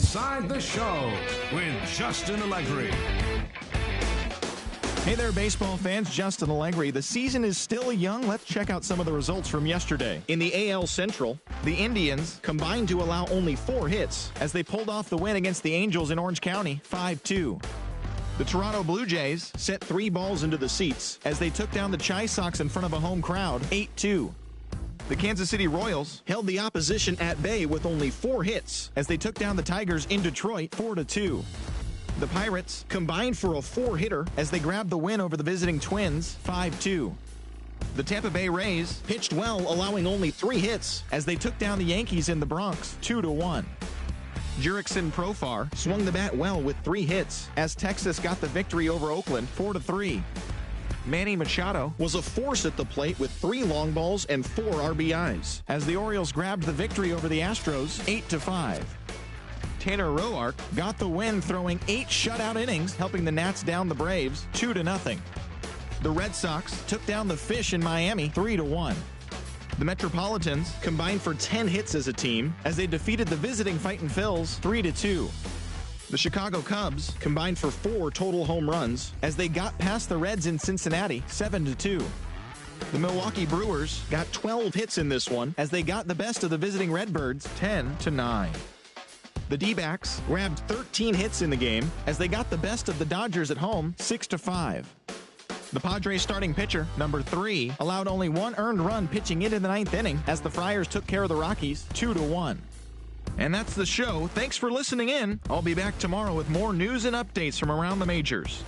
Inside the Show with Justin Allegri. Hey there, baseball fans. Justin Allegri. The season is still young. Let's check out some of the results from yesterday. In the AL Central, the Indians combined to allow only 4 hits as they pulled off the win against the Angels in Orange County, 5-2. The Toronto Blue Jays set 3 balls into the seats as they took down the Chi Sox in front of a home crowd, 8-2. The Kansas City Royals held the opposition at bay with only 4 hits as they took down the Tigers in Detroit, 4-2. The Pirates combined for a 4-hitter as they grabbed the win over the visiting Twins, 5-2. The Tampa Bay Rays pitched well, allowing only 3 hits as they took down the Yankees in the Bronx, 2-1. Jurickson Profar swung the bat well with 3 hits as Texas got the victory over Oakland, 4-3. Manny Machado was a force at the plate with 3 long balls and 4 RBIs as the Orioles grabbed the victory over the Astros, 8-5. Tanner Roark got the win, throwing 8 shutout innings, helping the Nats down the Braves 2-0. The Red Sox took down the Fish in Miami 3-1. The Metropolitans combined for 10 hits as a team as they defeated the visiting Fightin' Phils 3-2. The Chicago Cubs combined for 4 total home runs as they got past the Reds in Cincinnati 7-2. The Milwaukee Brewers got 12 hits in this one as they got the best of the visiting Redbirds 10-9. The D-backs grabbed 13 hits in the game as they got the best of the Dodgers at home 6-5. The Padres starting pitcher, number 3, allowed only 1 earned run pitching into the 9th inning as the Friars took care of the Rockies 2-1. And that's the show. Thanks for listening in. I'll be back tomorrow with more news and updates from around the majors.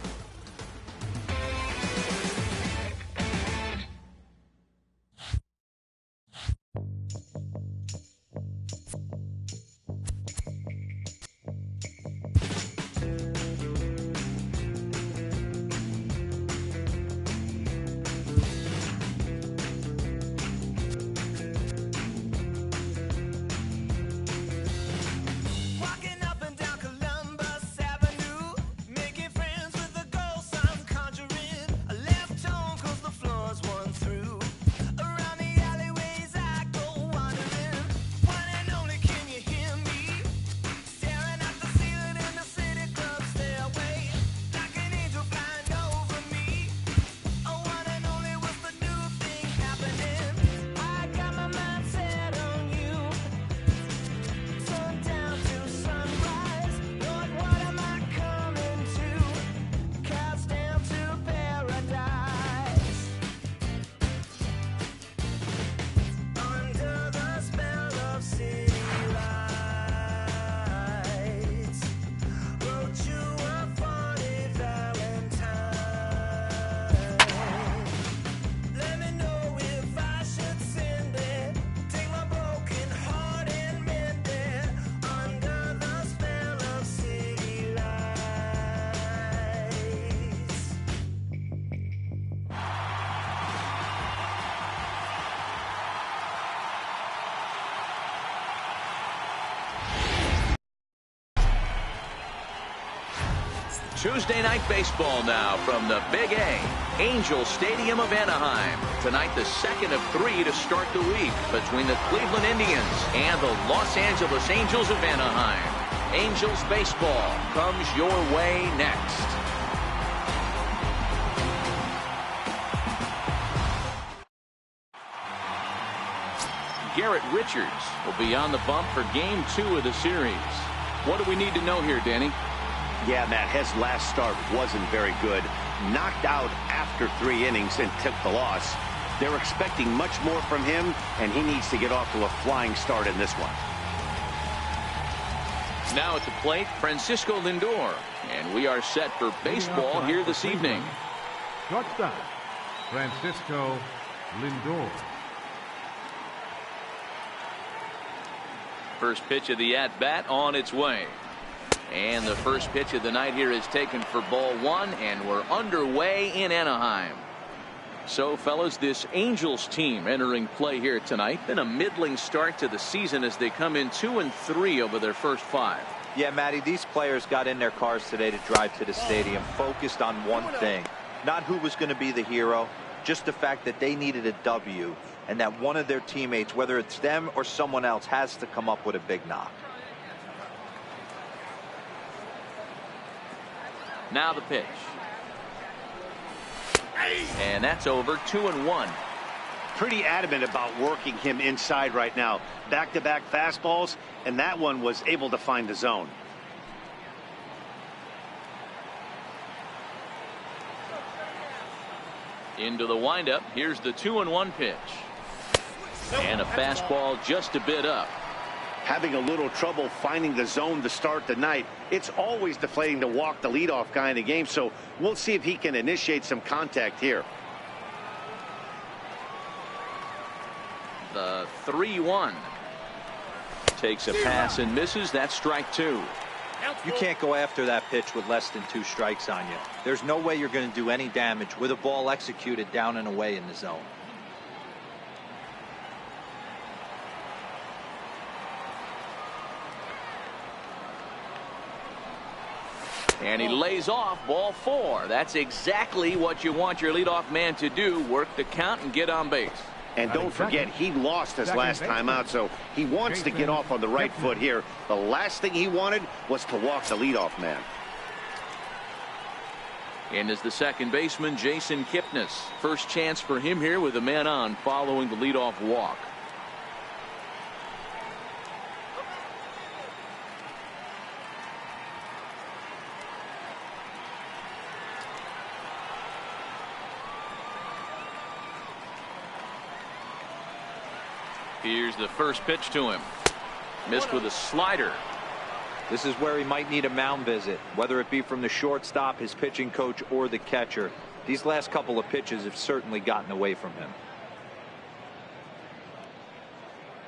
Tuesday night baseball now from the Big A, Angel Stadium of Anaheim. Tonight, the second of 3 to start the week between the Cleveland Indians and the Los Angeles Angels of Anaheim. Angels baseball comes your way next. Garrett Richards will be on the bump for Game 2 of the series. What do we need to know here, Danny? Yeah, Matt, his last start wasn't very good. Knocked out after 3 innings and took the loss. They're expecting much more from him, and he needs to get off to a flying start in this one. Now at the plate, Francisco Lindor. And we are set for baseball here this evening. Shortstop, Francisco Lindor. First pitch of the at-bat on its way. And the first pitch of the night here is taken for ball 1, and we're underway in Anaheim. So, fellas, this Angels team entering play here tonight. Been a middling start to the season as they come in 2-3 over their first 5. Yeah, Matty, these players got in their cars today to drive to the stadium, focused on one thing. Not who was going to be the hero, just the fact that they needed a W, and that one of their teammates, whether it's them or someone else, has to come up with a big knock. Now the pitch. And that's over. 2-1. Pretty adamant about working him inside right now. Back-to-back fastballs, and that one was able to find the zone. Into the windup. Here's the 2-1 pitch. And a fastball just a bit up. Having a little trouble finding the zone to start the night. It's always deflating to walk the leadoff guy in the game, so we'll see if he can initiate some contact here. The 3-1. Takes a pass and misses. That's strike 2. You can't go after that pitch with less than 2 strikes on you. There's no way you're going to do any damage with a ball executed down and away in the zone. And he lays off. Ball 4. That's exactly what you want your leadoff man to do. Work the count and get on base. And don't forget, he lost his last time out, so he wants to get off on the right foot here. The last thing he wanted was to walk the leadoff man. And is the second baseman, Jason Kipnis. First chance for him here with a man on following the leadoff walk. Here's the first pitch to him. Missed with a slider. This is where he might need a mound visit, whether it be from the shortstop, his pitching coach, or the catcher. These last couple of pitches have certainly gotten away from him.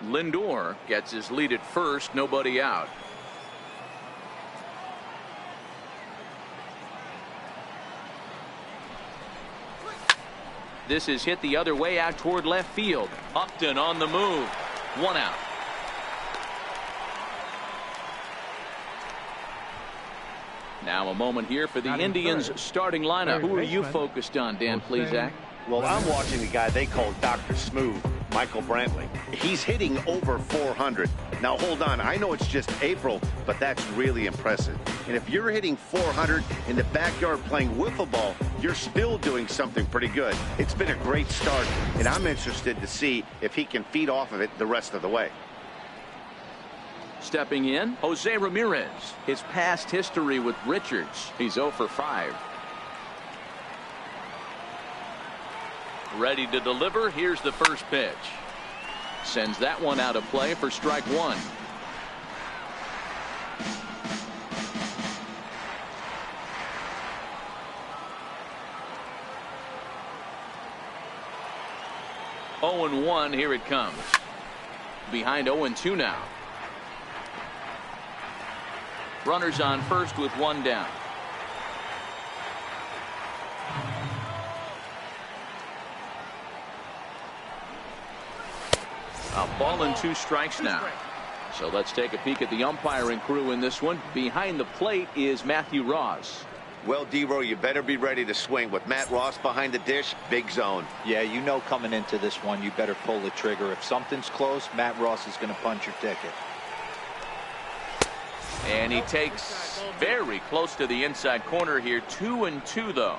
Lindor gets his lead at first. Nobody out. This is hit the other way out toward left field. Upton on the move. 1 out. Now a moment here for the Indians starting lineup. Who are you focused on, Dan Plesac? Well, I'm watching the guy they call Dr. Smooth, Michael Brantley. He's hitting over 400. Now, hold on. I know it's just April, but that's really impressive. And if you're hitting 400 in the backyard playing wiffle ball, you're still doing something pretty good. It's been a great start, and I'm interested to see if he can feed off of it the rest of the way. Stepping in, Jose Ramirez. His past history with Richards. He's 0 for 5. Ready to deliver. Here's the first pitch. Sends that one out of play for strike 1. Oh and 1. Here it comes. Behind 0-2 now. Runners on first with 1 down. A ball and 2 strikes now. So let's take a peek at the umpiring crew in this one. Behind the plate is Matthew Ross. Well, D-Row, you better be ready to swing. With Matt Ross behind the dish, big zone. Yeah, you know coming into this one, you better pull the trigger. If something's close, Matt Ross is going to punch your ticket. And he takes very close to the inside corner here. 2-2 though.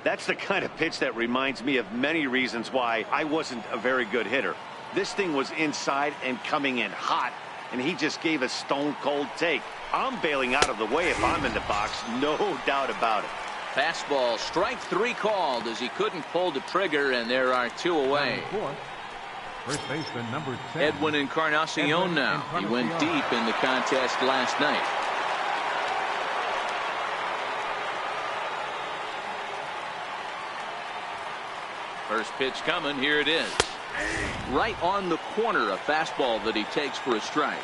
That's the kind of pitch that reminds me of many reasons why I wasn't a very good hitter. This thing was inside and coming in hot, and he just gave a stone cold take. I'm bailing out of the way if I'm in the box, no doubt about it. Fastball, strike 3 called as he couldn't pull the trigger, and there are 2 away. First baseman number 10. Edwin Encarnacion now. He went deep in the contest last night. First pitch coming. Here it is. Right on the corner, a fastball that he takes for a strike.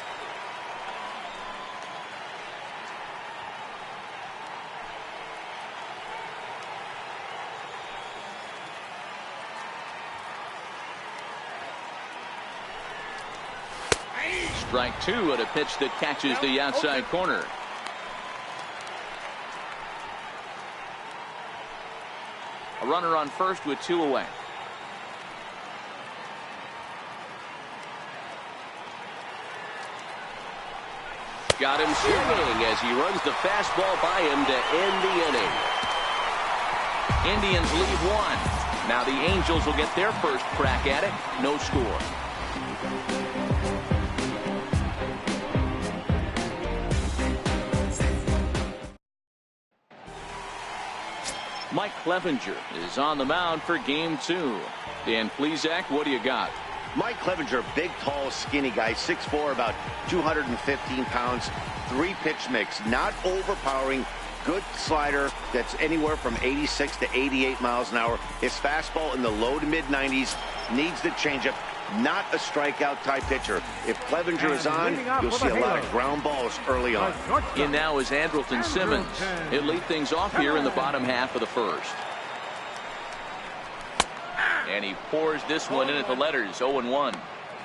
Strike 2 at a pitch that catches the outside corner. A runner on first with 2 away. got him swinging as he runs the fastball by him to end the inning. Indians lead 1. Now the Angels will get their first crack at it. No score. Mike Clevenger is on the mound for game 2. Dan Plesac, what do you got? Mike Clevenger, big, tall, skinny guy, 6'4", about 215 pounds, 3-pitch mix, not overpowering, good slider that's anywhere from 86 to 88 miles an hour. His fastball in the low to mid-90s, needs the changeup, not a strikeout type pitcher. If Clevenger is on, you'll see a lot of ground balls early on. In now is Andrelton Simmons. He'll lead things off here in the bottom half of the first. And he pours this one in at the letters, 0-1.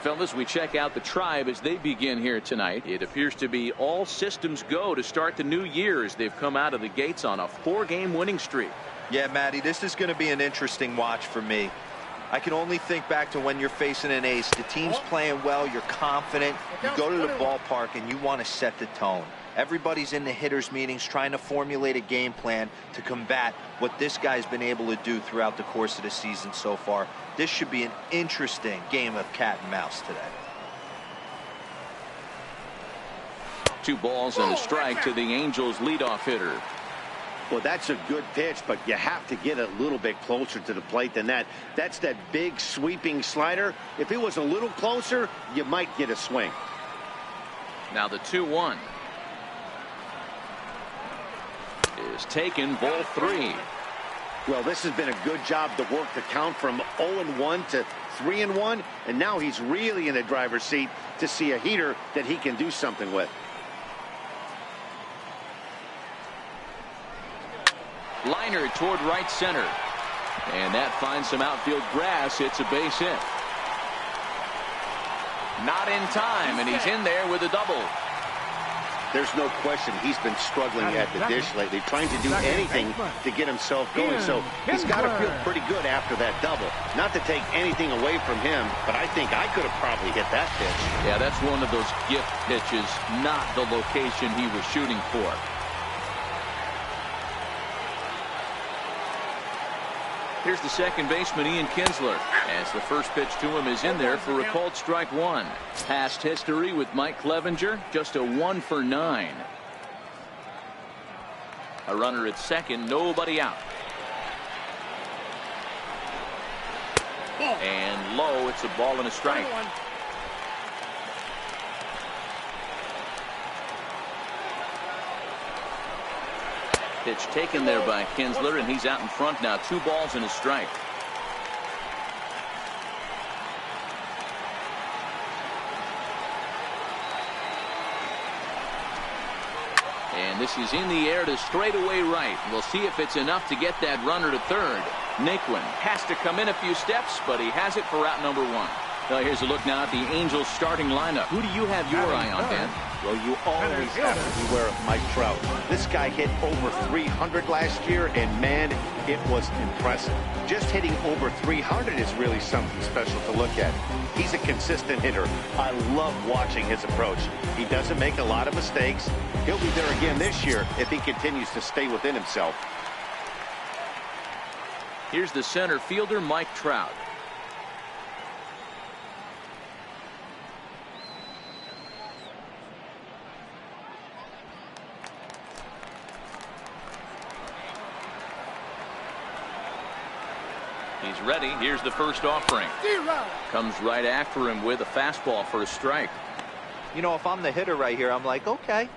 Fellas, we check out the Tribe as they begin here tonight. It appears to be all systems go to start the new year as they've come out of the gates on a 4-game winning streak. Yeah, Matty, this is going to be an interesting watch for me. I can only think back to when you're facing an ace. The team's playing well, you're confident, you go to the ballpark and you want to set the tone. Everybody's in the hitters meetings trying to formulate a game plan to combat what this guy's been able to do throughout the course of the season so far. This should be an interesting game of cat and mouse today. 2 balls and a strike to the Angels leadoff hitter. Well, that's a good pitch, but you have to get a little bit closer to the plate than that. That's that big sweeping slider. If it was a little closer, you might get a swing. Now the 2-1 is taken, ball 3. Well, this has been a good job to work the count from 0-1 to 3-1, and now he's really in the driver's seat to see a heater that he can do something with. Liner toward right center. And that finds some outfield grass. It's a base hit. Not in time, and he's in there with a double. There's no question he's been struggling at the dish lately, trying to do anything to get himself going. So he's got to feel pretty good after that double. Not to take anything away from him, but I think I could have probably hit that pitch. Yeah, that's one of those gift pitches, not the location he was shooting for. Here's the second baseman, Ian Kinsler, as the first pitch to him is in there for a called strike 1. Past history with Mike Clevenger, just a 1 for 9. A runner at second, nobody out. And low, it's a ball and a strike. Pitch taken there by Kinsler, and he's out in front now. 2 balls and a strike. And this is in the air to straightaway right. We'll see if it's enough to get that runner to third. Naquin has to come in a few steps, but he has it for out number 1. Now here's a look now at the Angels starting lineup. Who do you have your eye on, Dan? Well, you always have to beware of Mike Trout. This guy hit over 300 last year, and man, it was impressive. Just hitting over 300 is really something special to look at. He's a consistent hitter. I love watching his approach. He doesn't make a lot of mistakes. He'll be there again this year if he continues to stay within himself. Here's the center fielder, Mike Trout. He's ready. Here's the first offering. Comes right after him with a fastball for a strike. You know, if I'm the hitter right here, I'm like, okay,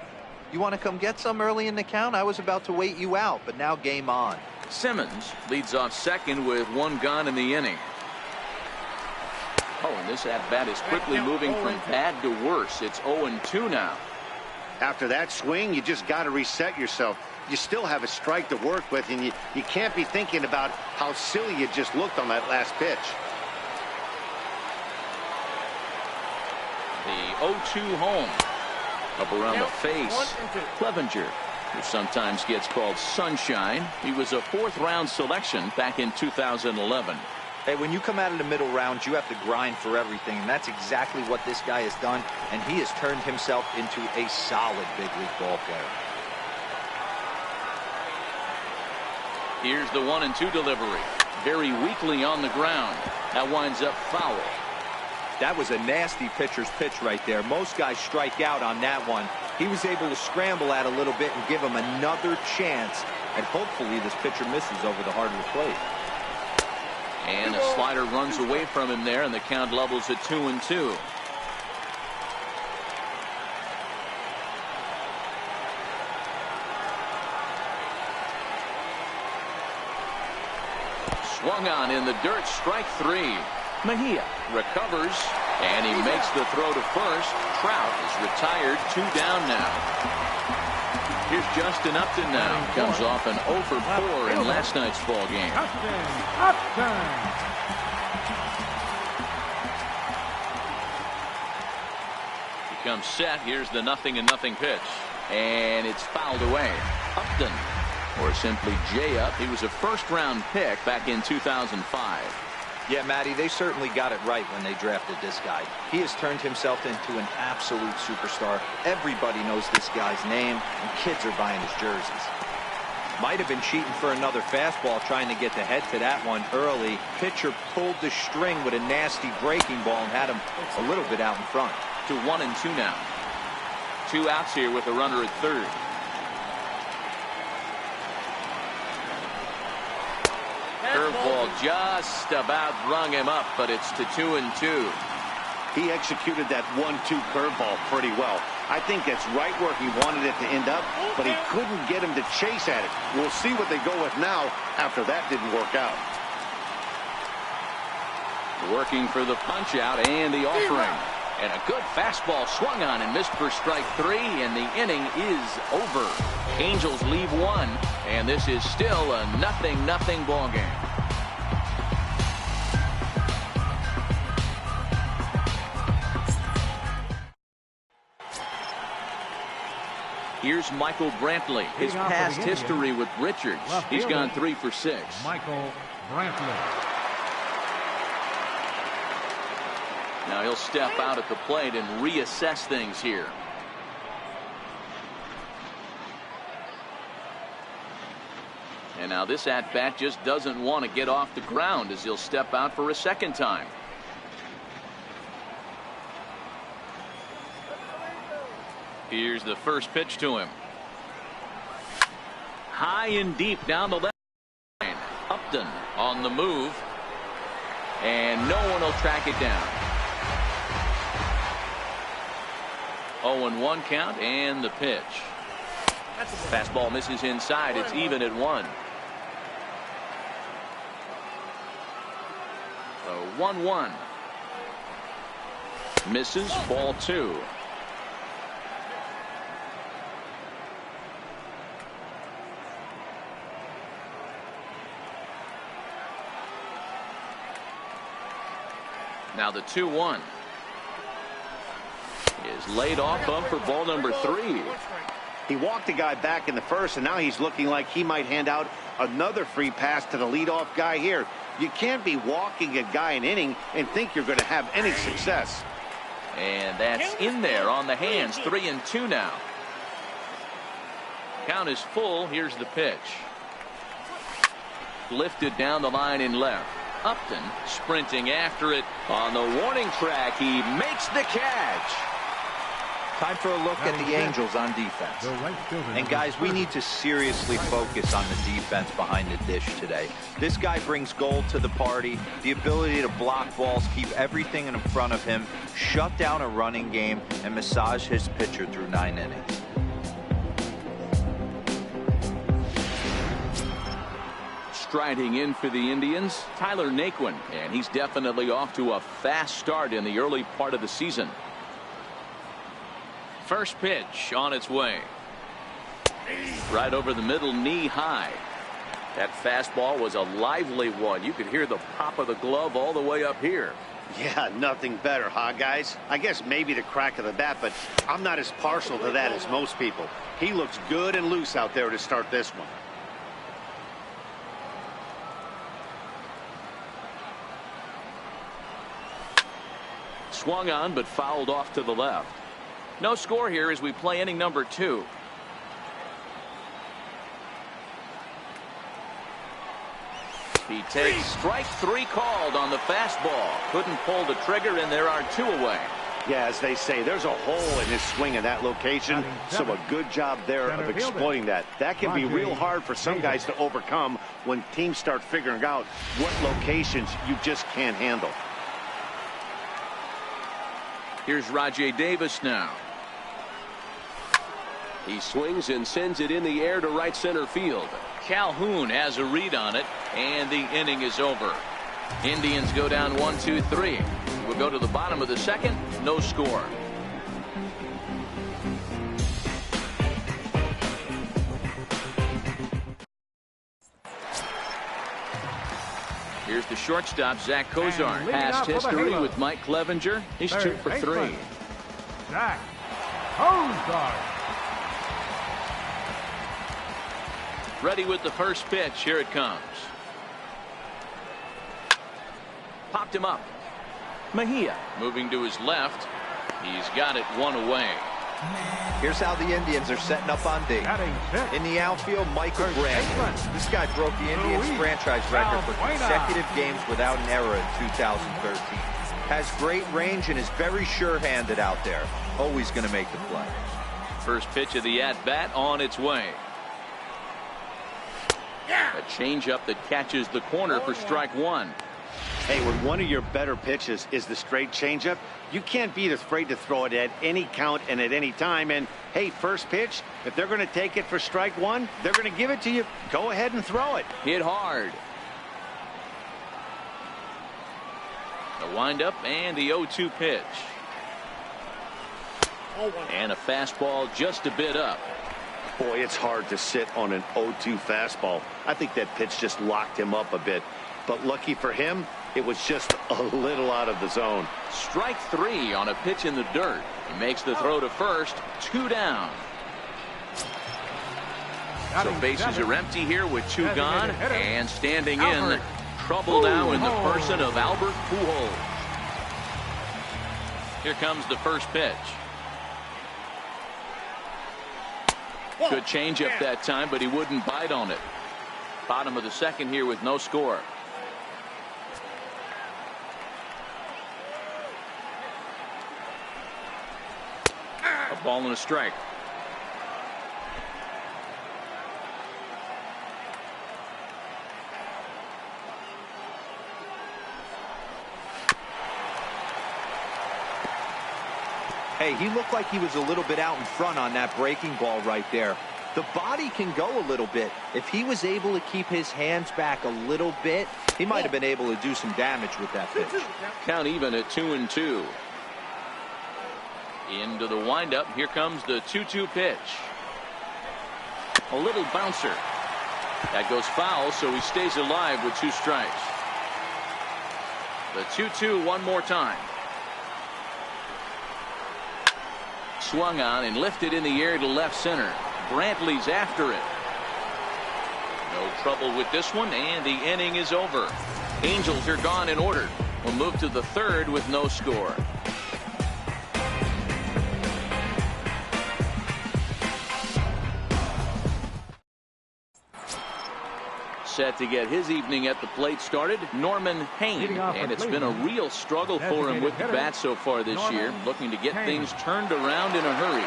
you want to come get some early in the count? I was about to wait you out, but now game on. Simmons leads off second with 1 gone in the inning. Oh, and this at-bat is quickly moving from bad to worse. It's 0-2 now. After that swing, you just got to reset yourself. You still have a strike to work with, and you can't be thinking about how silly you just looked on that last pitch. The 0-2 home. Up around the face. Clevenger, who sometimes gets called Sunshine. He was a 4th-round selection back in 2011. Hey, when you come out of the middle rounds, you have to grind for everything, and that's exactly what this guy has done, and he has turned himself into a solid big league ball player. Here's the 1-2 delivery. Very weakly on the ground. That winds up foul. That was a nasty pitcher's pitch right there. Most guys strike out on that one. He was able to scramble at a little bit and give him another chance, and hopefully this pitcher misses over the heart of the plate. And a slider runs away from him there, and the count levels at 2-2. Swung on in the dirt, strike 3. Mejia recovers, and he makes the throw to first. Trout is retired, 2 down now. Here's Justin Upton now. Comes off an 0 for 4 in last night's ball game. Upton. He comes set. Here's the 0-0 pitch. And it's fouled away. Upton, or simply J-Up. He was a first-round pick back in 2005. Yeah, Matty, they certainly got it right when they drafted this guy. He has turned himself into an absolute superstar. Everybody knows this guy's name, and kids are buying his jerseys. Might have been cheating for another fastball, trying to get the head to that one early. Pitcher pulled the string with a nasty breaking ball and had him a little bit out in front. To 1-2 now. 2 outs here with a runner at third. Curveball just about rung him up, but it's to 2-2. He executed that 1-2 curveball pretty well. I think that's right where he wanted it to end up, but he couldn't get him to chase at it. We'll see what they go with now after that didn't work out. Working for the punch out and the offering. And a good fastball swung on and missed for strike 3, and the inning is over. Angels leave 1, and this is still a 0-0 ball game. Here's Michael Brantley. His past history with Richards. He's gone 3 for 6. Michael Brantley. Now he'll step out at the plate and reassess things here. And now this at-bat just doesn't want to get off the ground as he'll step out for a second time. Here's the first pitch to him. High and deep down the left line. Upton on the move. And no one will track it down. 0-1 count and the pitch. Fastball misses inside. It's even at 1. So 1-1. Misses, ball 2. Now the 2-1 is laid off up for ball number 3. He walked the guy back in the first, and now he's looking like he might hand out another free pass to the leadoff guy here. You can't be walking a guy an inning and think you're going to have any success. And that's in there on the hands. 3-2 now. Count is full. Here's the pitch. Lifted down the line in left. Upton sprinting after it on the warning track. He makes the catch. Time for a look at the Angels on defense. And guys, we need to seriously focus on the defense behind the dish today. This guy brings gold to the party, the ability to block balls, keep everything in front of him, shut down a running game, and massage his pitcher through 9 innings. Striding in for the Indians, Tyler Naquin, and he's definitely off to a fast start in the early part of the season. First pitch on its way. Right over the middle, knee high. That fastball was a lively one. You could hear the pop of the glove all the way up here. Yeah, nothing better, huh, guys? I guess maybe the crack of the bat, but I'm not as partial to that as most people. He looks good and loose out there to start this one. swung on but fouled off to the left. No score here as we play inning number 2. He takes strike 3 called on the fastball. Couldn't pull the trigger, and there are 2 away. Yeah, as they say, there's a hole in his swing in that location, so a good job there of exploiting that. That can be real hard for some guys to overcome when teams start figuring out what locations you just can't handle. Here's Rajay Davis now. He swings and sends it in the air to right center field. Calhoun has a read on it, and the inning is over. Indians go down 1-2-3. We'll go to the bottom of the second. No score. Here's the shortstop, Zach Cozart. Past history with Mike Clevenger. He's 2 for 3. Zach Cozart. Ready with the first pitch. Here it comes. Popped him up. Mejia moving to his left. He's got it 1 away. Here's how the Indians are setting up on D. In the outfield, Michael Brantley. This guy broke the Indians franchise record for consecutive games without an error in 2013. Has great range and is very sure-handed out there. Always going to make the play. First pitch of the at-bat on its way. A changeup that catches the corner for strike 1. Hey, when one of your better pitches is the straight changeup, you can't be afraid to throw it at any count and at any time. And hey, first pitch, if they're going to take it for strike 1, they're going to give it to you. Go ahead and throw it. Hit hard. The windup and the 0-2 pitch. And a fastball just a bit up. Boy, it's hard to sit on an 0-2 fastball. I think that pitch just locked him up a bit. But lucky for him, it was just a little out of the zone. Strike 3 on a pitch in the dirt. He makes the throw to first. 2 down. So bases are empty here with 2 gone. And standing in, trouble now in the person of Albert Pujols. Here comes the first pitch. Good changeup that time, but he wouldn't bite on it. Bottom of the second here with no score. A ball and a strike. Hey, he looked like he was a little bit out in front on that breaking ball right there. The body can go a little bit. If he was able to keep his hands back a little bit, he might have been able to do some damage with that pitch. Count even at 2-2. Into the windup. Here comes the 2-2 pitch. A little bouncer. That goes foul, so he stays alive with 2 strikes. The 2-2 one more time. Swung on and lifted in the air to left center. Brantley's after it. No trouble with this one, and the inning is over. Angels are gone in order. We'll move to the third with no score. Set to get his evening at the plate started, Norman Hayne, and it's been a real struggle for him with the bat so far this year, looking to get things turned around in a hurry.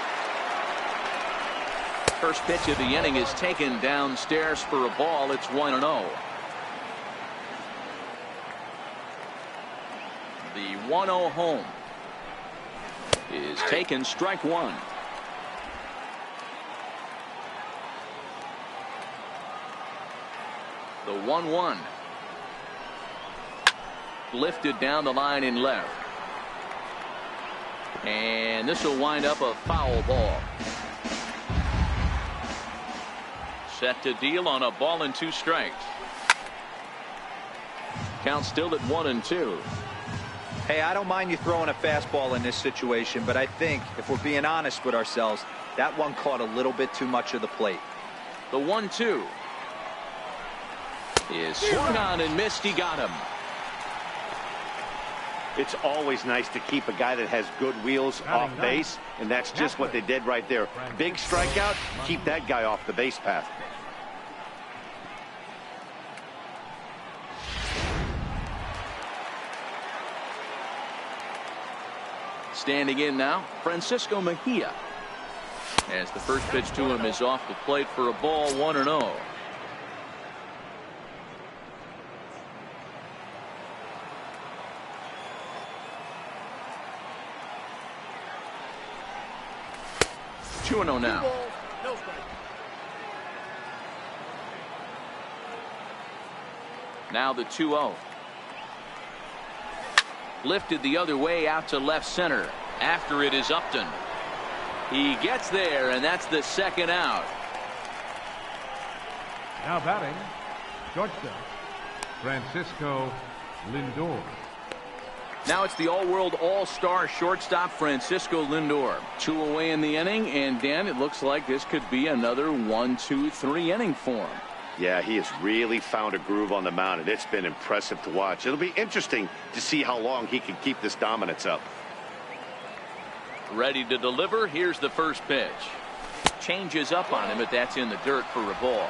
First pitch of the inning is taken downstairs for a ball. It's 1-0. The 1-0 home is taken, strike 1. The 1-1. Lifted down the line in left. And this will wind up a foul ball. Set to deal on a ball and 2 strikes. Count still at 1-2. Hey, I don't mind you throwing a fastball in this situation, but I think if we're being honest with ourselves, that one caught a little bit too much of the plate. The 1-2 is swung on and missed. He got him. It's always nice to keep a guy that has good wheels off base, and that's just what they did right there. Big strikeout, keep that guy off the base path. Standing in now, Francisco Mejia. As the first pitch to him is off the plate for a ball, 1-0. Two and 0 now. Now the 2-0. Lifted the other way out to left center. After it is Upton. He gets there, and that's the second out. Now batting, shortstop, Francisco Lindor. Now it's the all-world all-star shortstop Francisco Lindor. 2 away in the inning, and Dan, it looks like this could be another 1-2-3 inning for him. Yeah, he has really found a groove on the mound, and it's been impressive to watch. It'll be interesting to see how long he can keep this dominance up. Ready to deliver. Here's the first pitch. Changes up on him, but that's in the dirt for a ball.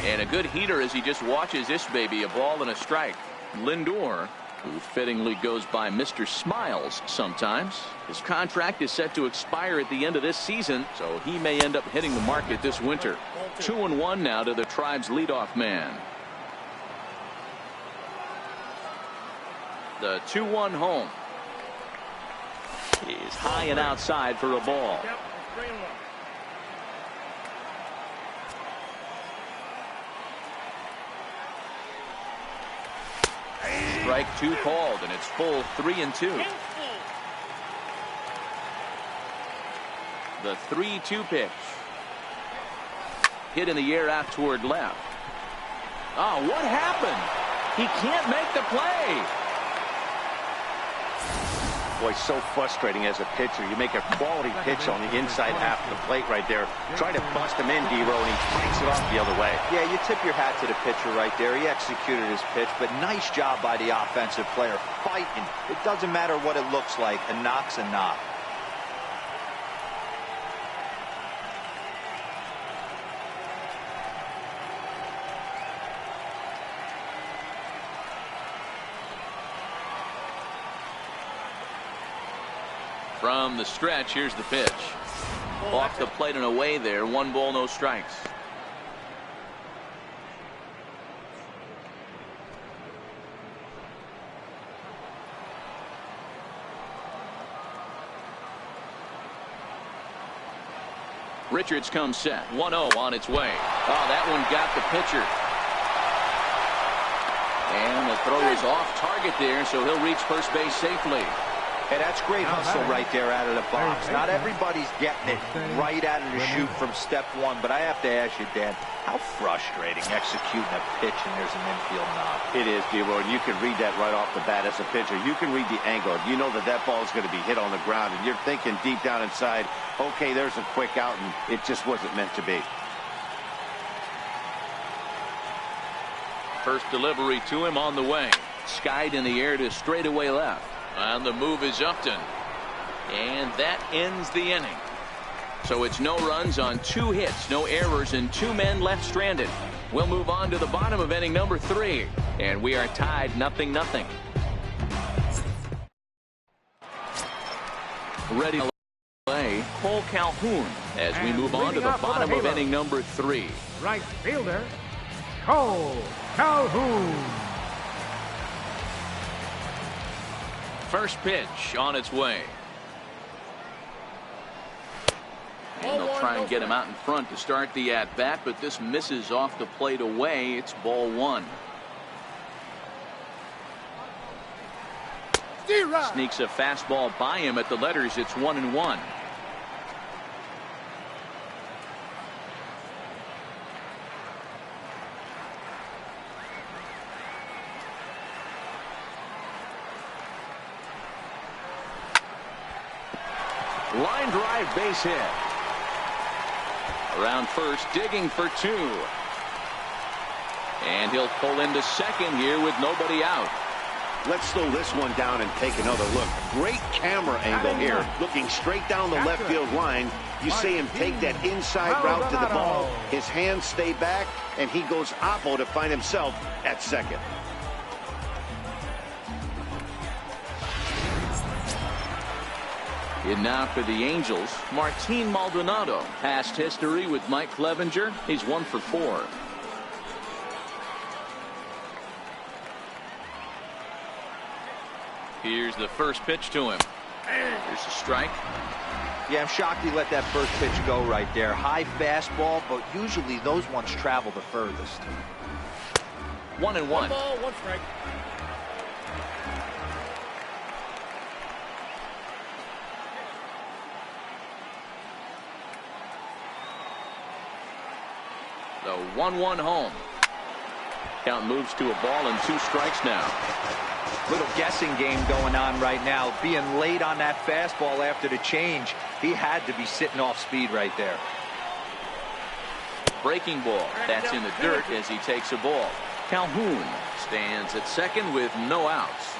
And a good heater as he just watches this baby, a ball and a strike. Lindor, who fittingly goes by Mr. Smiles sometimes. His contract is set to expire at the end of this season, so he may end up hitting the market this winter. 2-1 now to the Tribe's leadoff man. The 2-1 home is high and outside for a ball. Strike 2 called, and it's full 3-2. The 3-2 pitch. Hit in the air out toward left. Oh, what happened? He can't make the play. Boy, so frustrating as a pitcher. You make a quality pitch on the inside half of the plate right there. Try to bust him in, D-Row, and he fights it off the other way. Yeah, you tip your hat to the pitcher right there. He executed his pitch, but nice job by the offensive player fighting. It doesn't matter what it looks like. A knock's a knock. From the stretch, here's the pitch. Off the plate and away there. 1 ball, no strikes. Richards comes set. 1-0 on its way. Oh, that one got the pitcher. And the throw is off target there, so he'll reach first base safely. Hey, that's great hustle right there out of the box. Not everybody's getting it right out of the chute from step one, but I have to ask you, Dan, how frustrating executing a pitch and there's an infield knock. It is, D-Roy, and you can read that right off the bat as a pitcher. You can read the angle. You know that that ball is going to be hit on the ground, and you're thinking deep down inside, okay, there's a quick out, and it just wasn't meant to be. First delivery to him on the way. Skied in the air to straightaway left. And the move is Upton. And that ends the inning. So it's no runs on 2 hits, no errors, and 2 men left stranded. We'll move on to the bottom of inning number 3. And we are tied 0-0. Ready to play Cole Calhoun as we move on to the bottom of inning number 3. Right fielder, Cole Calhoun. First pitch on its way. And they'll try and get him out in front to start the at-bat, but this misses off the plate away. It's ball 1. Sneaks a fastball by him at the letters. It's 1-1. Line drive base hit. Around first, digging for two. And he'll pull into second here with nobody out. Let's slow this one down and take another look. Great camera angle here. Looking straight down the left field line. You see him take that inside route to the ball. His hands stay back, and he goes oppo to find himself at second. And now for the Angels, Martin Maldonado. Past history with Mike Clevenger. He's 1 for 4. Here's the first pitch to him. Here's a strike. Yeah, I'm shocked he let that first pitch go right there. High fastball, but usually those ones travel the furthest. 1-1. 1 ball, 1 strike. The 1-1 home. Count moves to a ball and 2 strikes now. Little guessing game going on right now. Being late on that fastball after the change. He had to be sitting off speed right there. Breaking ball. That's in the dirt as he takes a ball. Calhoun stands at second with no outs.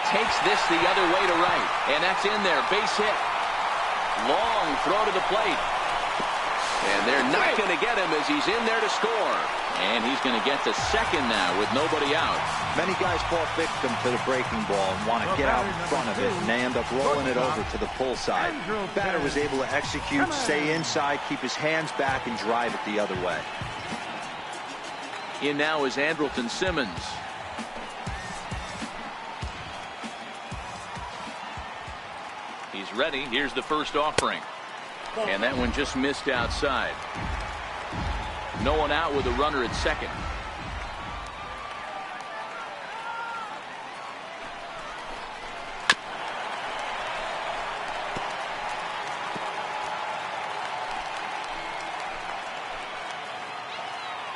Takes this the other way to right. And that's in there. Base hit. Long throw to the plate. And they're not going to get him as he's in there to score. And he's going to get to second now with nobody out. Many guys fall victim to the breaking ball and want to get out in front of it, and they end up rolling it over to the pull side. Batter was able to execute, stay inside, keep his hands back, and drive it the other way. In now is Andrelton Simmons. He's ready. Here's the first offering. And that one just missed outside. No one out with a runner at second.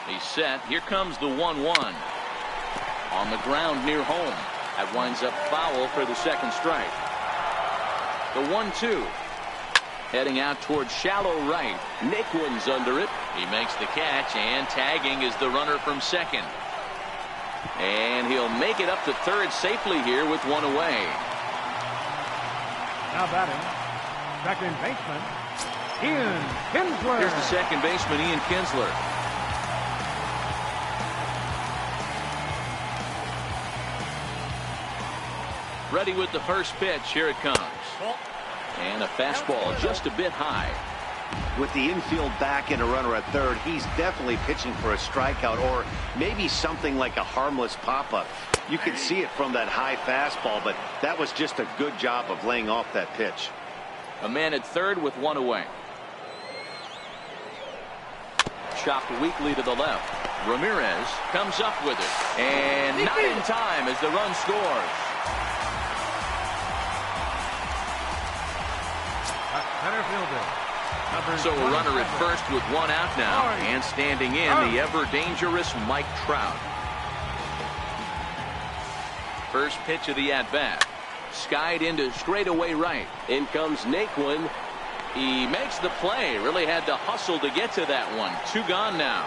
He's set. Here comes the 1-1. On the ground near home. That winds up foul for the second strike. The 1-2. Heading out towards shallow right. Naquin's under it. He makes the catch, and tagging is the runner from second. And he'll make it up to third safely here with one away. Now batting, second baseman, Ian Kinsler. Here's the second baseman, Ian Kinsler. Ready with the first pitch. Here it comes. And a fastball just a bit high. With the infield back and a runner at third, he's definitely pitching for a strikeout or maybe something like a harmless pop-up. You could see it from that high fastball, but that was just a good job of laying off that pitch. A man at third with one away. Chopped weakly to the left. Ramirez comes up with it. And not in time as the run scores. Center fielder. So a runner at first with one out now. And standing in the ever-dangerous Mike Trout. First pitch of the at-bat. Skied into straightaway right. In comes Naquin. He makes the play. Really had to hustle to get to that one. 2 gone now.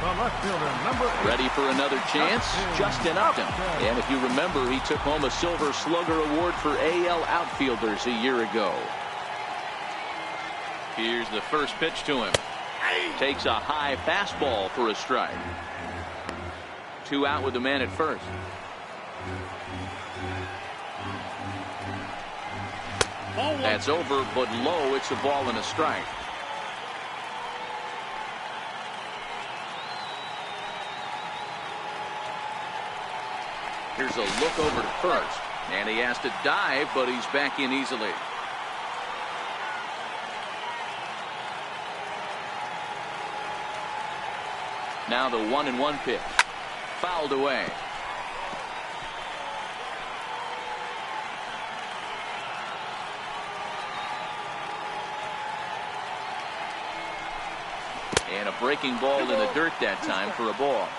The left fielder, number 8. Ready for another chance? Justin Upton. And if you remember, he took home a Silver Slugger Award for AL outfielders a year ago. Here's the first pitch to him. Takes a high fastball for a strike. 2 out with the man at first. That's over, but low. It's a ball and a strike. Here's a look over to first. And he has to dive, but he's back in easily. Now the 1-1 pitch. Fouled away. And a breaking ball in the dirt that time for a ball.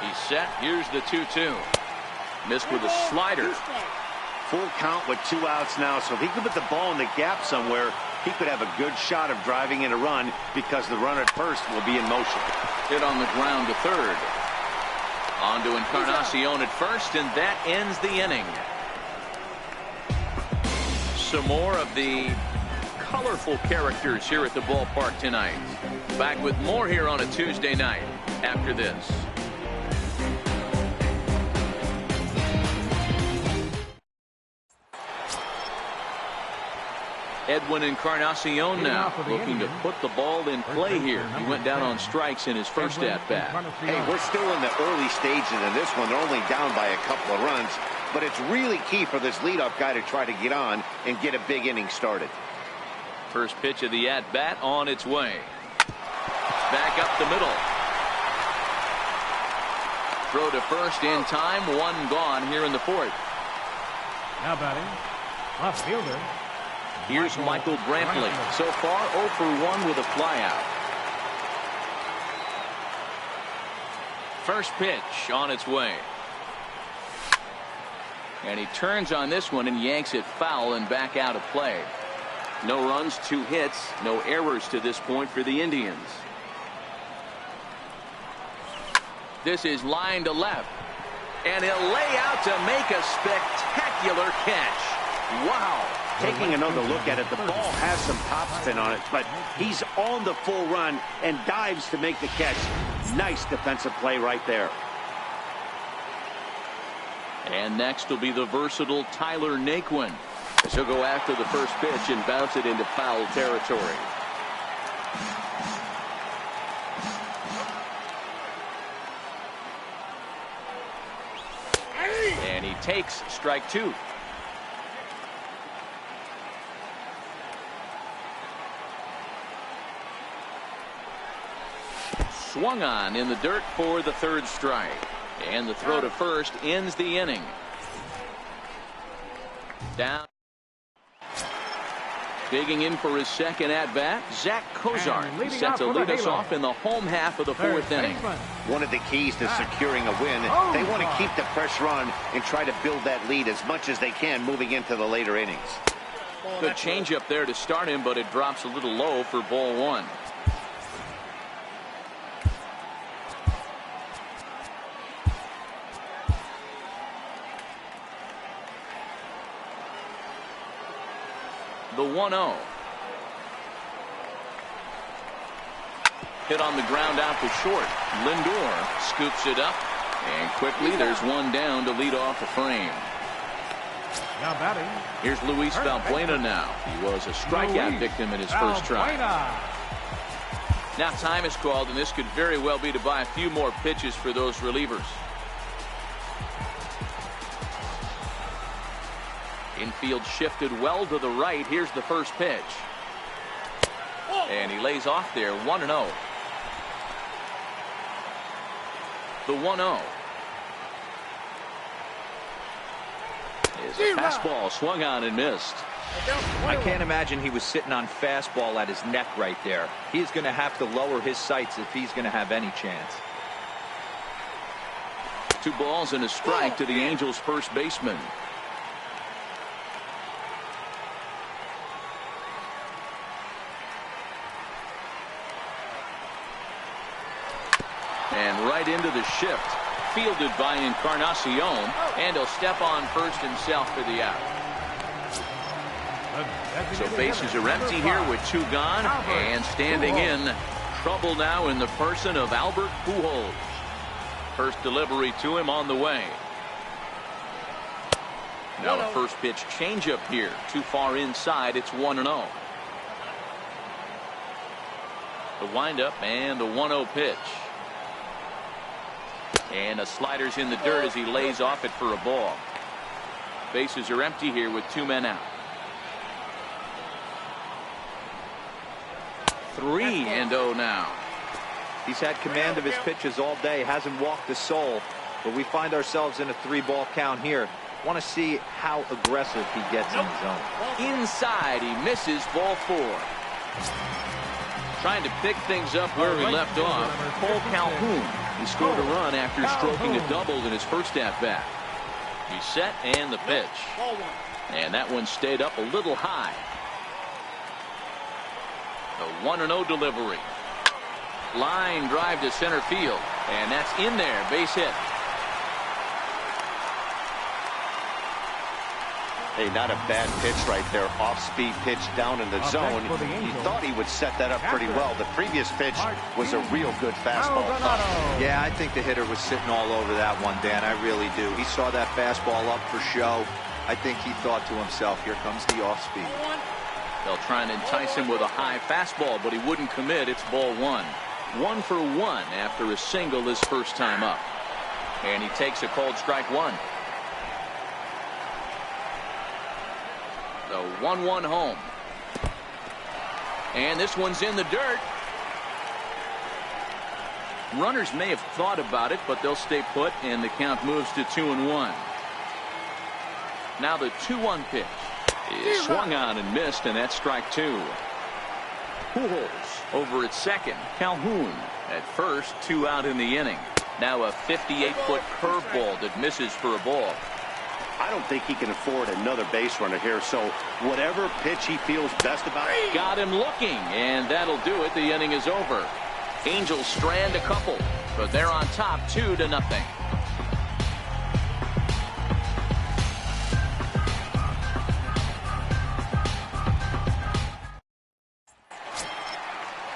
He's set. Here's the 2-2. Missed with a slider. Full count with 2 outs now, so if he could put the ball in the gap somewhere, he could have a good shot of driving in a run because the runner at first will be in motion. Hit on the ground to third. On to Encarnacion at first, and that ends the inning. Some more of the colorful characters here at the ballpark tonight. Back with more here on a Tuesday night after this. Edwin Encarnacion now looking to put the ball in play here. He went down on strikes in his first at-bat. Hey, we're still in the early stages of this one. They're only down by a couple of runs, but it's really key for this leadoff guy to try to get on and get a big inning started. First pitch of the at-bat on its way. Back up the middle. Throw to first in time. 1 gone here in the 4th. Now batting, left fielder. Here's Michael Brantley. So far 0 for 1 with a flyout. First pitch on its way. And he turns on this one and yanks it foul and back out of play. No runs, 2 hits, no errors to this point for the Indians. This is line to left. And he'll lay out to make a spectacular catch. Wow. Taking another look at it, the ball has some topspin on it, but he's on the full run and dives to make the catch. Nice defensive play right there. And next will be the versatile Tyler Naquin. As he'll go after the first pitch and bounce it into foul territory. And he takes strike 2. Swung on in the dirt for the 3rd strike. And the throw to first ends the inning. Down. Digging in for his second at-bat, Zach Cozart set to lead us off in the home half of the 4th inning. One of the keys to securing a win, they want to keep the pressure on and try to build that lead as much as they can moving into the later innings. Good changeup there to start him, but it drops a little low for ball 1. The 1-0. Hit on the ground out to short. Lindor scoops it up, and quickly there's one down to lead off the frame. Now batting. Here's Luis Valbuena now. He was a strikeout victim in his first try. Now time is called, and this could very well be to buy a few more pitches for those relievers. Infield shifted well to the right. Here's the first pitch. And he lays off there. 1-0. The 1-0 is a fastball swung on and missed. I can't imagine he was sitting on fastball at his neck right there. He's going to have to lower his sights if he's going to have any chance. 2 balls and a strike to the Angels' first baseman. And right into the shift. Fielded by Encarnacion. And he'll step on first himself for the out. So bases are empty here with 2 gone. And standing in, trouble now in the person of Albert Pujols. First delivery to him on the way. Now a first pitch changeup here. Too far inside. It's 1-0. The windup and the 1-0 pitch. And a slider's in the dirt as he lays off it for a ball. Bases are empty here with 2 men out. 3-0 now. He's had command of his pitches all day. Hasn't walked a soul. But we find ourselves in a 3-ball count here. Want to see how aggressive he gets in the zone. Inside, he misses ball 4. Trying to pick things up where he left off. Cole Calhoun He scored a run after stroking a double in his first at-bat. He's set and the pitch. And that one stayed up a little high. The 1-0 delivery. Line drive to center field. And that's in there. Base hit. Hey, not a bad pitch right there. Off-speed pitch down in the zone. He thought he would set that up pretty well. The previous pitch was a real good fastball. Yeah, I think the hitter was sitting all over that one, Dan. I really do. He saw that fastball up for show. I think he thought to himself, here comes the off-speed. They'll try and entice him with a high fastball, but he wouldn't commit. It's ball one. 1 for 1 after a single his first time up. And he takes a called strike one. The 1-1 home. And this one's in the dirt. Runners may have thought about it, but they'll stay put, and the count moves to 2-1. Now the 2-1 pitch is swung on and missed, and that's strike two. Pujols over at second. Calhoun at first. 2 out in the inning. Now a 58-foot curveball that misses for a ball. I don't think he can afford another base runner here, so whatever pitch he feels best about. Got him looking, and that'll do it. The inning is over. Angels strand a couple, but they're on top 2-0.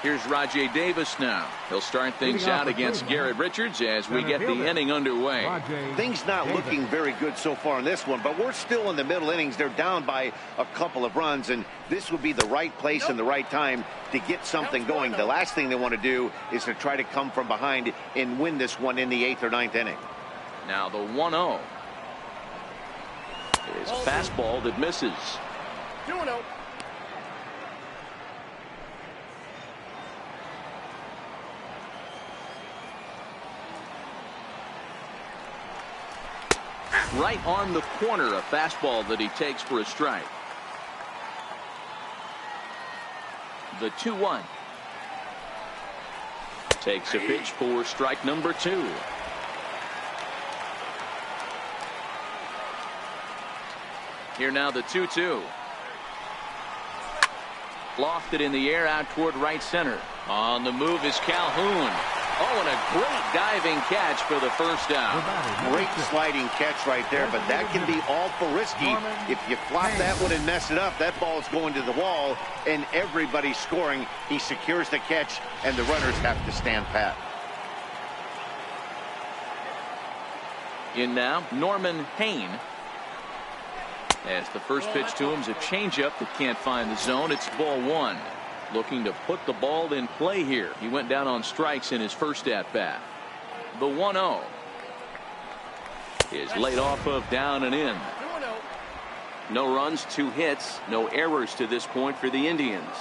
Here's Rajai Davis now. He'll start things out against Garrett Richards as we get the inning underway. Things not looking very good so far in this one, but we're still in the middle innings. They're down by a couple of runs, and this would be the right place and the right time to get something going. The last thing they want to do is to try to come from behind and win this one in the 8th or 9th inning. Now the 1-0 is a fastball that misses. 2-0. Right on the corner, a fastball that he takes for a strike. The 2-1 takes a pitch for strike number 2. Here now the 2-2. Lofted in the air out toward right center. On the move is Calhoun. Oh, and a great diving catch for the first out. Great sliding catch right there, but that can be awful risky. If you flop that one and mess it up, that ball's going to the wall, and everybody's scoring. He secures the catch, and the runners have to stand pat. In now, Norman Hayne. As the first pitch to him is a changeup that can't find the zone. It's ball one. Looking to put the ball in play here. He went down on strikes in his first at-bat. The 1-0 is laid off of down and in. No runs, 2 hits, no errors to this point for the Indians.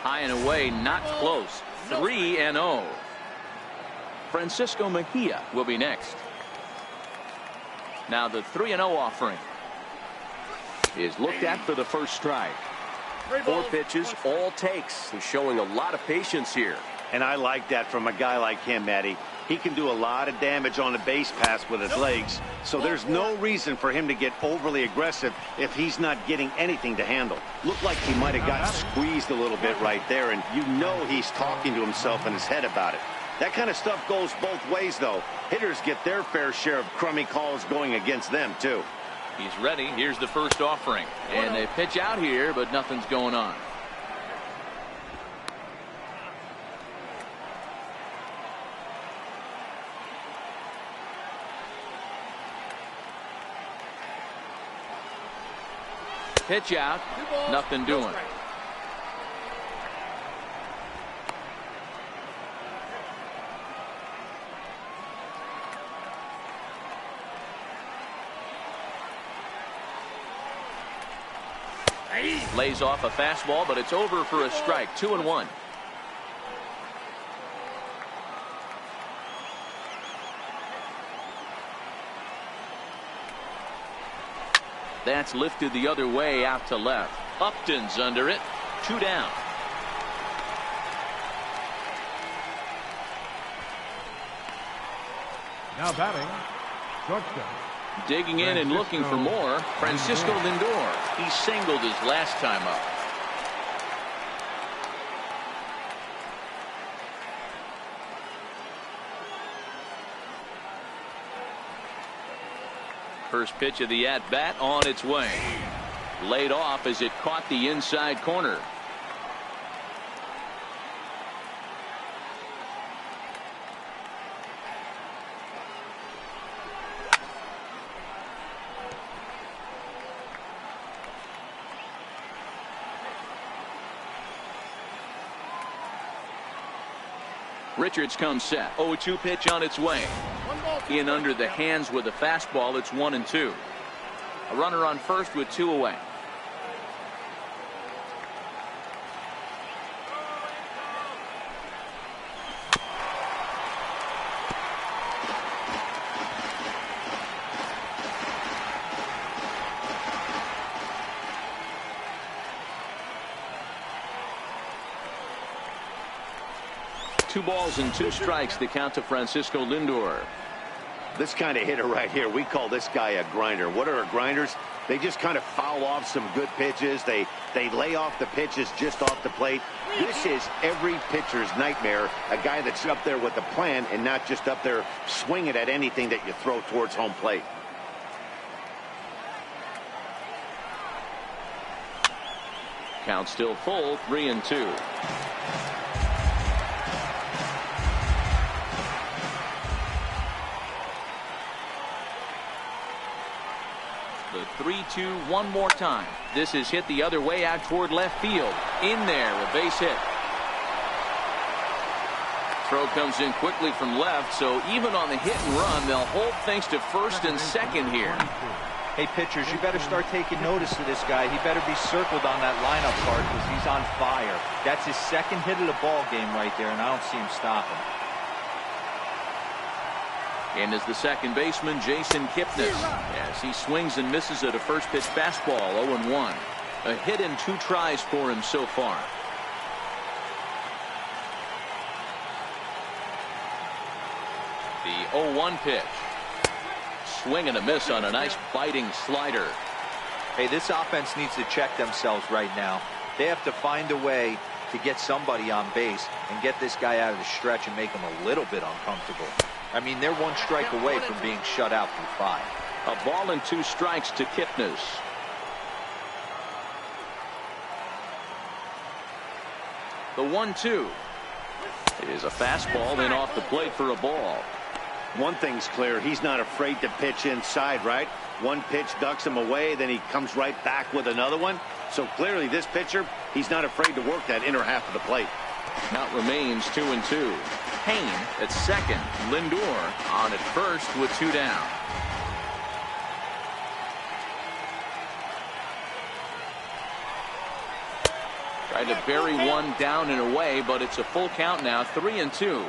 High and away, not close. 3-0. Francisco Mejia will be next. Now the 3-0 offering is looked at for the first strike. 4 pitches, all takes. He's showing a lot of patience here. And I like that from a guy like him, Matty. He can do a lot of damage on the base pass with his legs, so there's no reason for him to get overly aggressive if he's not getting anything to handle. Looked like he might have got squeezed a little bit right there, and you know he's talking to himself in his head about it. That kind of stuff goes both ways, though. Hitters get their fair share of crummy calls going against them, too. He's ready. Here's the first offering. And they pitch out here, but nothing's going on. Pitch out. Nothing doing. Lays off a fastball, but it's over for a strike. 2-1. That's lifted the other way out to left. Upton's under it. 2 down. Now batting, shortstop. Digging in and looking for more, Francisco Lindor. He singled his last time up. First pitch of the at-bat on its way. Laid off as it caught the inside corner. Richards comes set. 0-2 pitch on its way. In under the hands with a fastball. It's 1-2. A runner on first with 2 away. Two balls and 2 strikes to count to Francisco Lindor. This kind of hitter right here, we call this guy a grinder. What are grinders? They just kind of foul off some good pitches. They lay off the pitches just off the plate. This is every pitcher's nightmare, a guy that's up there with a plan and not just up there swinging at anything that you throw towards home plate. Count still full, 3-2. The 3-2 one more time. This is hit the other way out toward left field. In there, a base hit. Throw comes in quickly from left, so even on the hit and run, they'll hold things to first and second here. Hey, pitchers, you better start taking notice of this guy. He better be circled on that lineup card because he's on fire. That's his second hit of the ball game right there, and I don't see him stopping. And is the second baseman, Jason Kipnis, as he swings and misses at a first pitch fastball. 0-1. A hit in 2 tries for him so far. The 0-1 pitch. Swing and a miss on a nice biting slider. Hey, this offense needs to check themselves right now. They have to find a way to get somebody on base and get this guy out of the stretch and make him a little bit uncomfortable. I mean, they're 1 strike away from being shut out through 5. A ball and 2 strikes to Kipnis. The 1-2 is a fastball then off the plate for a ball. One thing's clear, he's not afraid to pitch inside, right? One pitch ducks him away, then he comes right back with another one. So clearly this pitcher, he's not afraid to work that inner half of the plate. Count remains 2-2. Payne at second. Lindor on at first with 2 down. Tried to bury one down and away, but it's a full count now. 3-2.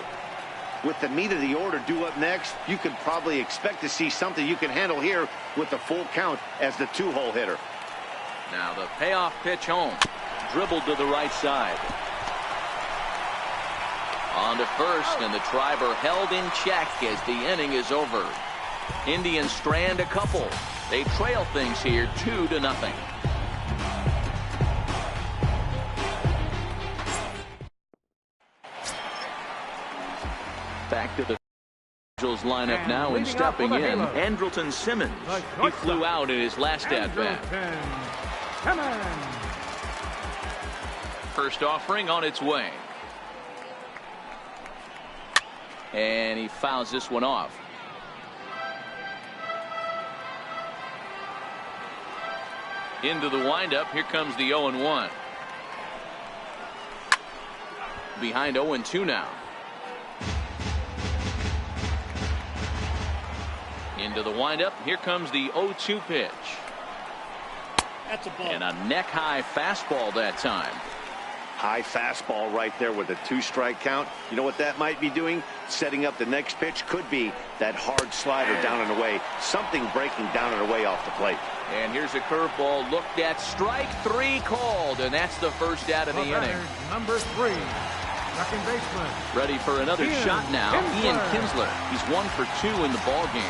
With the meat of the order due up next, you could probably expect to see something you can handle here with the full count as the 2-hole hitter. Now the payoff pitch home. Dribbled to the right side. On to first, and the driver held in check as the inning is over. Indians strand a couple. They trail things here 2-0. Back to the Angels lineup now, and stepping in, Andrelton Simmons. He flew out in his last at-bat. First offering on its way. And he fouls this one off. Into the windup. Here comes the 0-1. Behind 0-2 now. Into the windup. Here comes the 0-2 pitch. That's a ball. And a neck-high fastball that time. High fastball right there with a 2-strike count. You know what that might be doing? Setting up the next pitch. Could be that hard slider down and away. Something breaking down and away off the plate. And here's a curveball looked at. Strike 3 called, and that's the first out of the inning. Number 3. Second baseman. Ready for another shot now. Ian Kinsler. He's 1 for 2 in the ball game.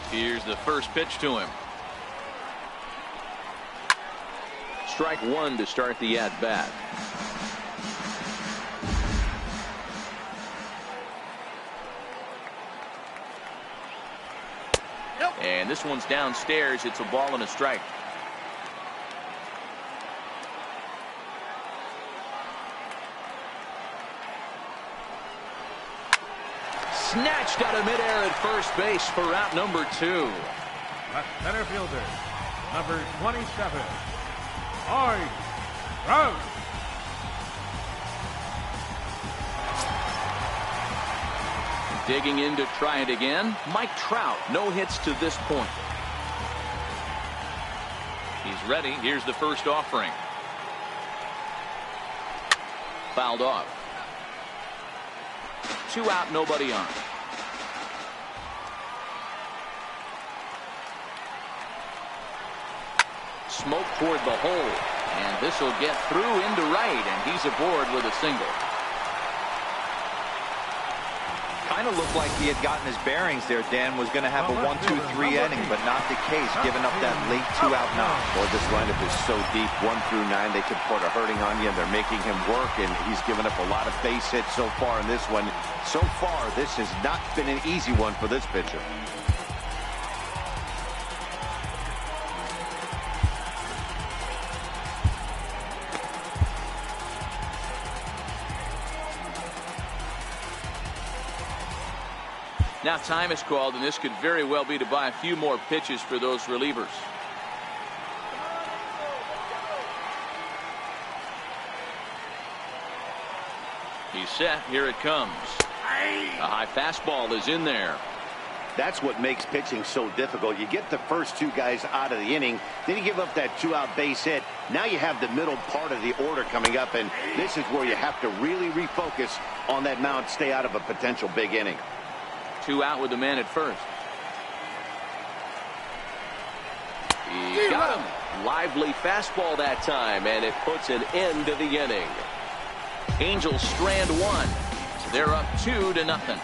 Here's the first pitch to him. Strike one to start the at-bat. And this one's downstairs. It's a ball and a strike. Snatched out of midair at first base for out number 2. Left center fielder, number 27, Mike Trout. Digging in to try it again. Mike Trout, no hits to this point. He's ready. Here's the first offering. Fouled off. 2 out, nobody on. Smoke toward the hole. And this will get through into right, and he's aboard with a single. Kind of looked like he had gotten his bearings there. Dan was going to have a 1-2-3 inning, but not the case, giving up that late 2-out knock. Well, this lineup is so deep, 1 through 9, they can put a hurting on you, and they're making him work, and he's given up a lot of base hits so far in this one. So far, this has not been an easy one for this pitcher. Now time is called, and this could very well be to buy a few more pitches for those relievers. He's set. Here it comes. A high fastball is in there. That's what makes pitching so difficult. You get the first 2 guys out of the inning, then you give up that 2-out base hit. Now you have the middle part of the order coming up, and this is where you have to really refocus on that mound, stay out of a potential big inning. 2 out with the man at first. He got him. Lively fastball that time, and it puts an end to the inning. Angels strand 1. So they're up 2-0.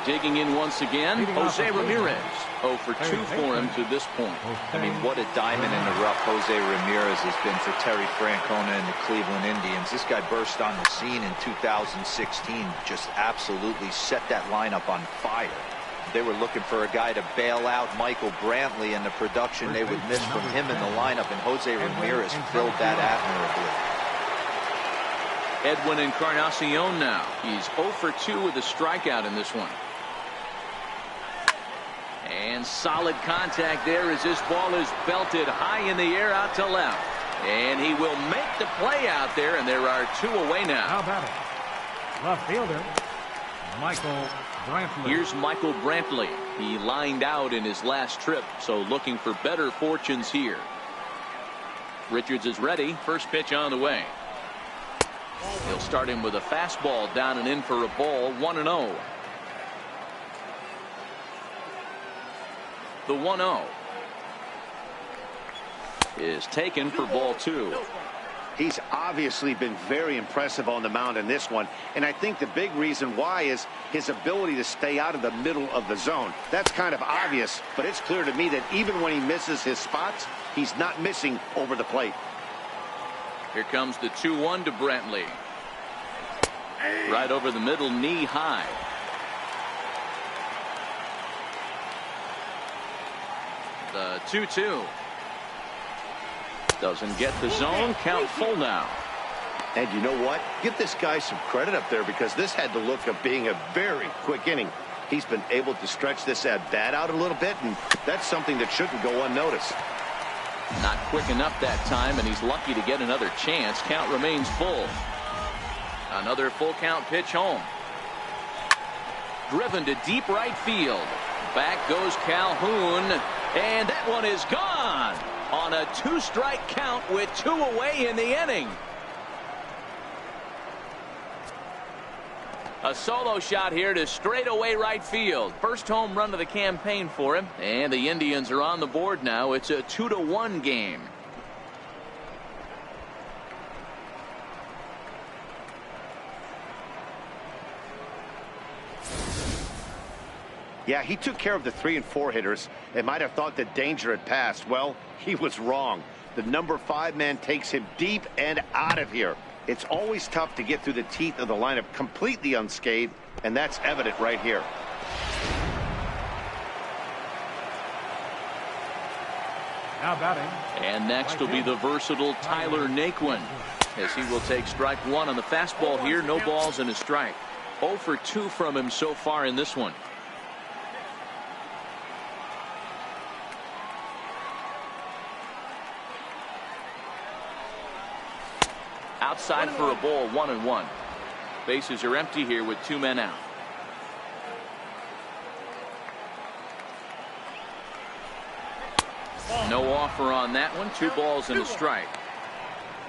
Digging in once again, Jose Ramirez. 0 for 2 for him to this point. I mean, what a diamond in the rough Jose Ramirez has been for Terry Francona and the Cleveland Indians. This guy burst on the scene in 2016, just absolutely set that lineup on fire. They were looking for a guy to bail out Michael Brantley, and the production they would miss from him in the lineup, and Jose Ramirez filled that admirably. Edwin Encarnacion now. He's 0 for 2 with a strikeout in this one. And solid contact there as this ball is belted high in the air out to left. And he will make the play out there, and there are 2 away now. How about it? Left fielder, Michael Brantley. Here's Michael Brantley. He lined out in his last trip, so looking for better fortunes here. Richards is ready. First pitch on the way. He'll start him with a fastball down and in for a ball. 1-0. The 1-0 is taken for ball 2. He's obviously been very impressive on the mound in this one, and I think the big reason why is his ability to stay out of the middle of the zone. That's kind of obvious, but it's clear to me that even when he misses his spots, he's not missing over the plate. Here comes the 2-1 to Brantley. Right over the middle, knee high. The 2-2. Doesn't get the zone. Count full now. And you know what? Give this guy some credit up there, because this had the look of being a very quick inning. He's been able to stretch this at-bat out a little bit, and that's something that shouldn't go unnoticed. Not quick enough that time, and he's lucky to get another chance. Count remains full. Another full count pitch home. Driven to deep right field. Back goes Calhoun, and that one is gone on a 2-strike count with 2 away in the inning. A solo shot here to straightaway right field. First home run of the campaign for him. And the Indians are on the board now. It's a 2-1 game. Yeah, he took care of the 3 and 4 hitters and might have thought that danger had passed. Well, he was wrong. The number 5 man takes him deep and out of here. It's always tough to get through the teeth of the lineup completely unscathed, and that's evident right here. Now batting. And next will be the versatile Tyler Naquin, as he will take strike 1 on the fastball here. No balls and a strike. 0 for 2 from him so far in this one. Outside for a ball, 1-1. Bases are empty here with 2 men out. No offer on that one. 2 balls and a strike.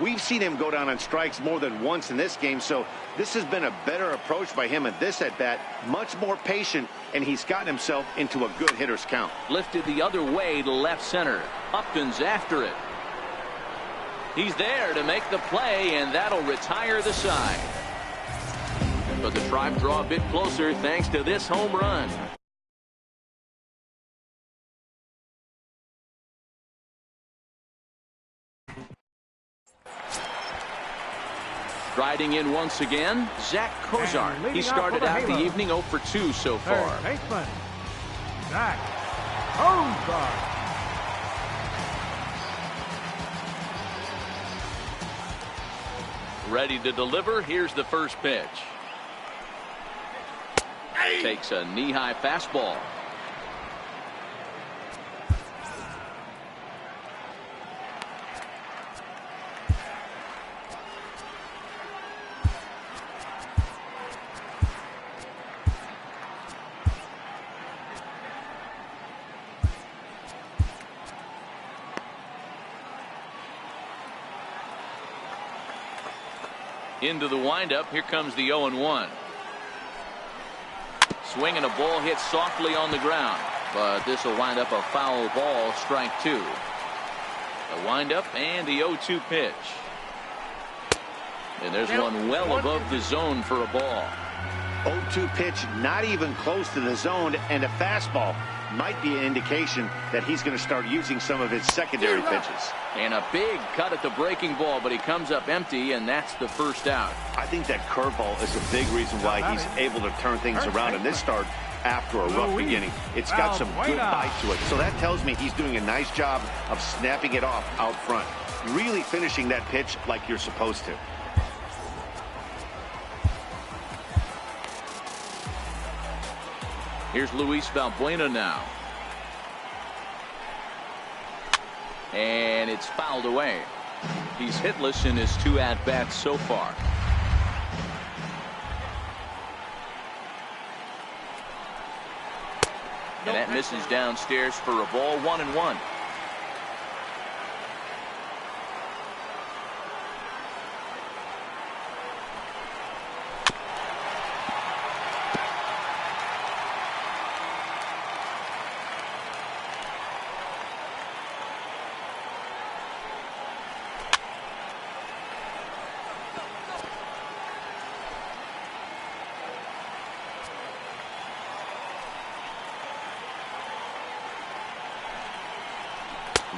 We've seen him go down on strikes more than once in this game, so this has been a better approach by him at this at-bat. Much more patient, and he's gotten himself into a good hitter's count. Lifted the other way to left center. Upton's after it. He's there to make the play, and that'll retire the side. But the Tribe draw a bit closer thanks to this home run. Striding in once again, Zach Cozart. He started out the evening 0 for 2 so far. Baseman, Zach Cozart. Ready to deliver. Here's the first pitch. Takes a knee-high fastball. Into the windup. Here comes the 0-1. Swing and a ball hit softly on the ground, but this will wind up a foul ball. Strike 2. The windup and the 0-2 pitch. And there's one well above the zone for a ball. 0-2 pitch, not even close to the zone, and a fastball might be an indication that he's going to start using some of his secondary pitches. And a big cut at the breaking ball, but he comes up empty, and that's the first out. I think that curveball is a big reason why he's able to turn things around in this start after a rough beginning. It's got some good bite to it, so that tells me he's doing a nice job of snapping it off out front, really finishing that pitch like you're supposed to. Here's Luis Valbuena now. And it's fouled away. He's hitless in his 2 at-bats so far. And that misses downstairs for a ball. 1-1.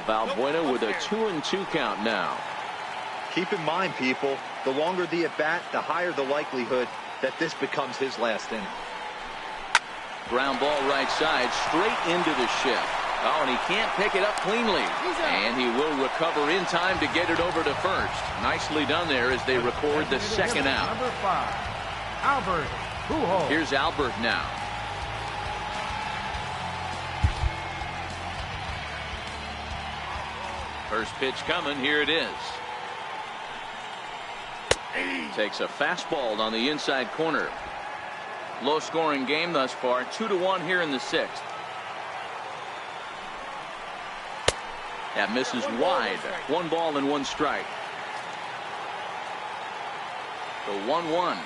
Valbuena with a 2-2 count now. Keep in mind, people, the longer the at-bat, the higher the likelihood that this becomes his last inning. Ground ball right side, straight into the shift. Oh, and he can't pick it up cleanly. And he will recover in time to get it over to first. Nicely done there as they record the second out. Number 5, Albert Pujols. Here's Albert now. First pitch coming. Here it is. Takes a fastball on the inside corner. Low scoring game thus far. 2-1 here in the 6th. That misses wide. 1 ball and 1 strike. The 1-1.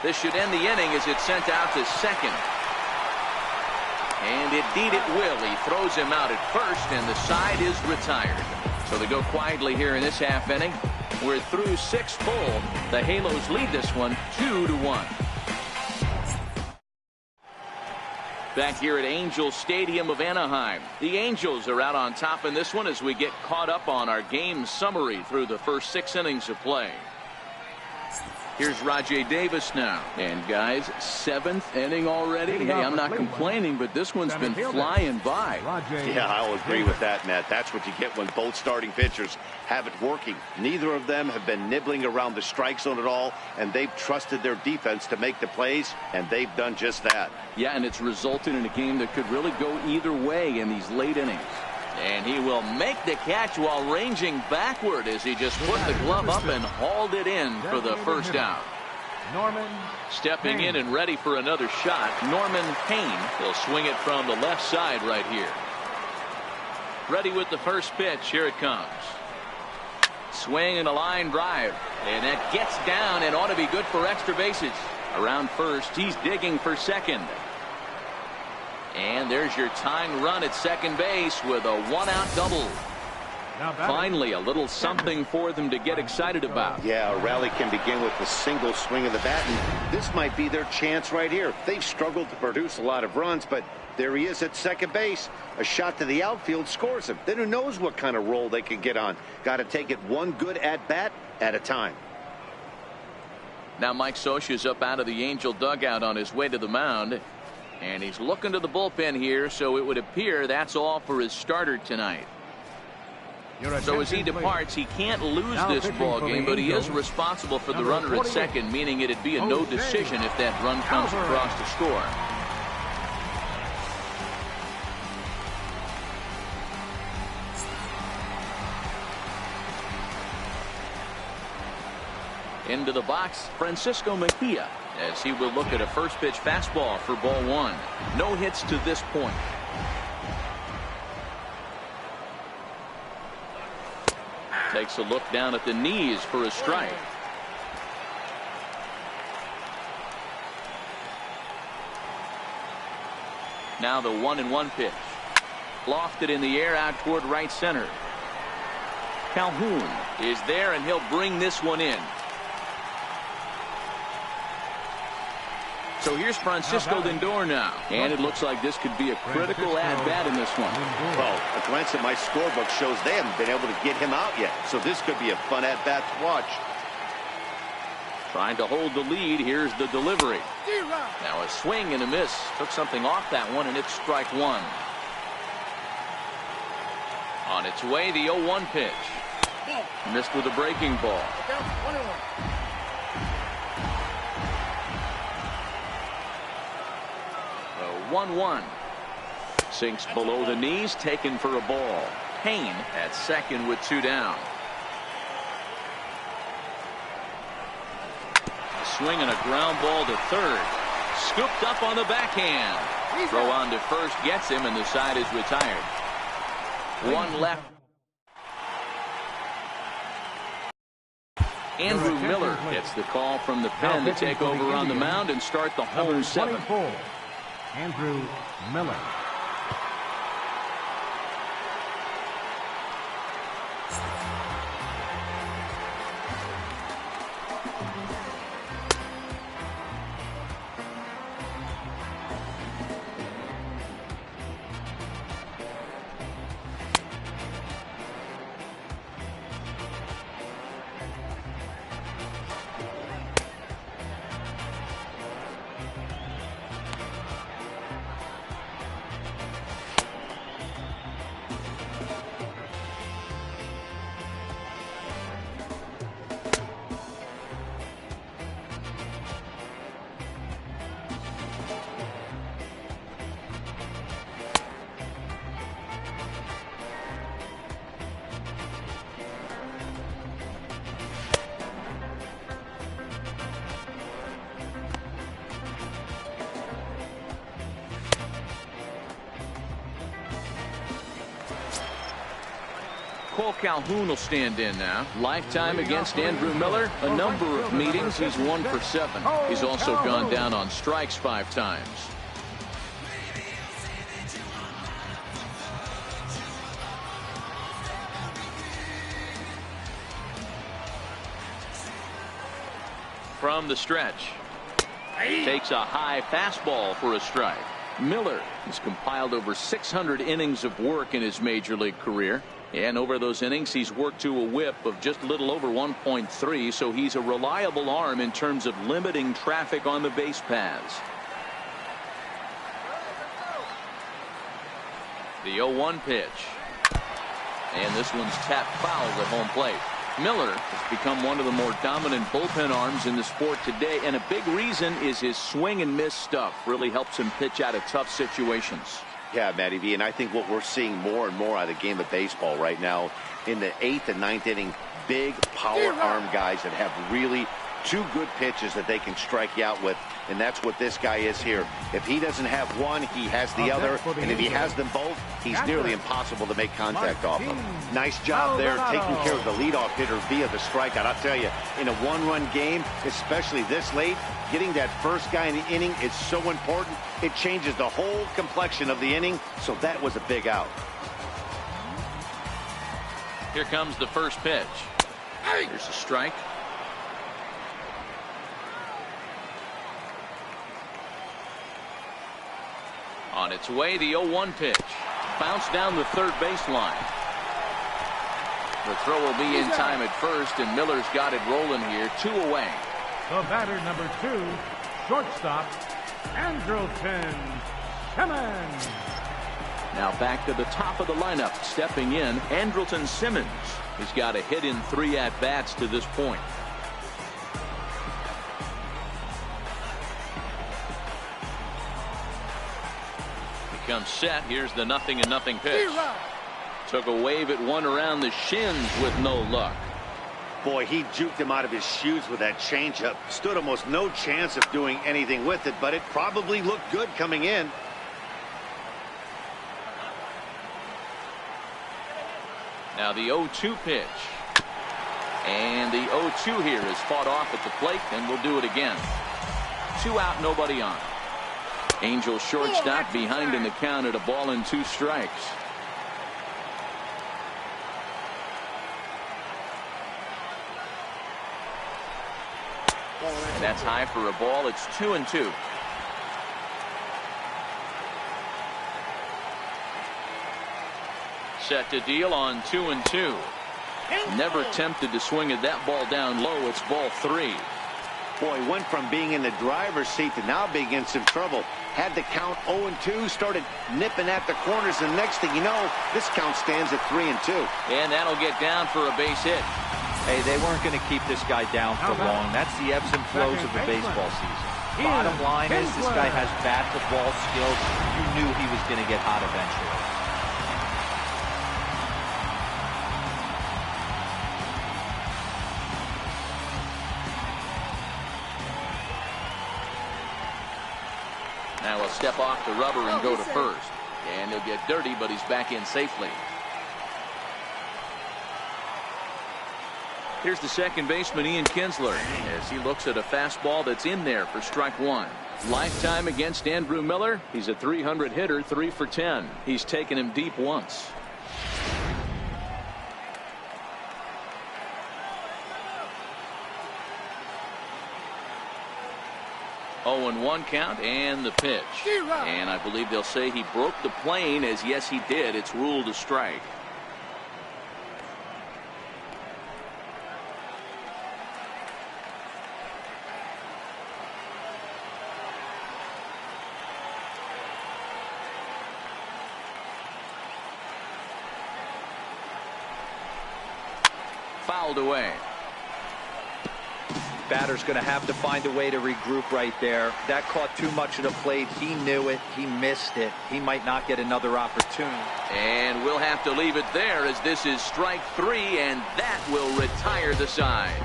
This should end the inning as it's sent out to second. And indeed it will. He throws him out at first, and the side is retired. So they go quietly here in this half inning. We're through 6 full. The Halos lead this one 2-1. Back here at Angels Stadium of Anaheim. The Angels are out on top in this one as we get caught up on our game summary through the first 6 innings of play. Here's Rajai Davis now. And guys, 7th inning already. Hey, I'm not complaining, but this one's been flying by. Yeah, I'll agree with that, Matt. That's what you get when both starting pitchers have it working. Neither of them have been nibbling around the strike zone at all, and they've trusted their defense to make the plays, and they've done just that. Yeah, and it's resulted in a game that could really go either way in these late innings. And he will make the catch while ranging backward as he just put the glove up and hauled it in for the first out. Norman stepping in and ready for another shot. Norman Payne. He'll swing it from the left side right here. Ready with the first pitch. Here it comes. Swing and a line drive. And that gets down and ought to be good for extra bases. Around first, he's digging for second. And there's your tying run at second base with a 1-out double. Finally, a little something for them to get excited about. Yeah, a rally can begin with a single swing of the bat, and this might be their chance right here. They've struggled to produce a lot of runs, but there he is at second base. A shot to the outfield scores him. Then who knows what kind of roll they can get on. Got to take it one good at-bat at a time. Now Mike Scioscia's up out of the Angel dugout on his way to the mound. And he's looking to the bullpen here, so it would appear that's all for his starter tonight. So as he departs, he can't lose this ball game, but he is responsible for the runner at second, meaning it'd be a no decision if that run comes across to score. Into the box, Francisco Mejia, as he will look at a first pitch fastball for ball 1. No hits to this point. Takes a look down at the knees for a strike. Now the 1-1 pitch. Lofted in the air out toward right center. Calhoun is there, and he'll bring this one in. So here's Francisco Lindor now. And it looks like this could be a critical at-bat in this one. Well, a glance at my scorebook shows they haven't been able to get him out yet. So this could be a fun at-bat to watch. Trying to hold the lead. Here's the delivery. Now a swing and a miss. Took something off that one, and it's strike 1. On its way, the 0-1 pitch. Missed with a breaking ball. 1-1. Sinks below the knees, taken for a ball. Payne at second with 2 down. A swing and a ground ball to third. Scooped up on the backhand. Throw on to first gets him, and the side is retired. 1 left. Andrew Miller gets the call from the pen to take over on the mound and start the home 7. Andrew Miller. Cole Calhoun will stand in now. Lifetime against Andrew Miller. A number of meetings. He's 1 for 7. He's also gone down on strikes 5 times. From the stretch. Takes a high fastball for a strike. Miller has compiled over 600 innings of work in his major league career. And over those innings, he's worked to a whip of just a little over 1.3. So he's a reliable arm in terms of limiting traffic on the base paths. The 0-1 pitch. And this one's tapped foul at home plate. Miller has become one of the more dominant bullpen arms in the sport today, and a big reason is his swing and miss stuff. Really helps him pitch out of tough situations. Yeah, Matty V, and I think what we're seeing more and more out of the game of baseball right now in the 8th and 9th inning, big power arm guys that have really 2 good pitches that they can strike you out with, and that's what this guy is here. If he doesn't have one, he has the other, and if he has them both, he's nearly impossible to make contact off of. Nice job there taking care of the leadoff hitter via the strikeout. I'll tell you, in a 1-run game, especially this late, getting that first guy in the inning is so important. It changes the whole complexion of the inning, so that was a big out. Here comes the first pitch. Here's a strike. On its way, the 0-1 pitch. Bounced down the third baseline. The throw will be in time at first, and Miller's got it rolling here. 2 away. The batter, number 2, shortstop, Andrelton Simmons. Now back to the top of the lineup. Stepping in, Andrelton Simmons. He's got a hit in 3 at-bats to this point. Comes set. Here's the 0-0 pitch. Took a wave at one around the shins with no luck. Boy, he juked him out of his shoes with that changeup. Stood almost no chance of doing anything with it, but it probably looked good coming in. Now the 0-2 pitch. And the 0-2 here is fought off at the plate, and we'll do it again. 2 out, nobody on. Angels shortstop behind in the count at 1 and 2 strikes. And that's high for a ball. It's 2-2. Set to deal on 2-2. Never tempted to swing at that ball down low. It's ball 3. Boy, went from being in the driver's seat to now being in some trouble. Had the count 0-2, started nipping at the corners, and next thing you know, this count stands at 3-2. And that'll get down for a base hit. Hey, they weren't going to keep this guy down for long. That's the ebbs and flows of the baseball season. Bottom line is this guy has bat-to-ball skills. You knew he was going to get hot eventually. Now he'll step off the rubber and go to first. And he'll get dirty, but he's back in safely. Here's the second baseman, Ian Kinsler, as he looks at a fastball that's in there for strike 1. Lifetime against Andrew Miller. He's a 300 hitter, 3 for 10. He's taken him deep once. Oh, and 1 count, and the pitch. And I believe they'll say he broke the plane, as yes he did. It's ruled a strike. Fouled away. Batter's going to have to find a way to regroup right there. That caught too much of the plate. He knew it. He missed it. He might not get another opportunity. And we'll have to leave it there, as this is strike 3, and that will retire the side.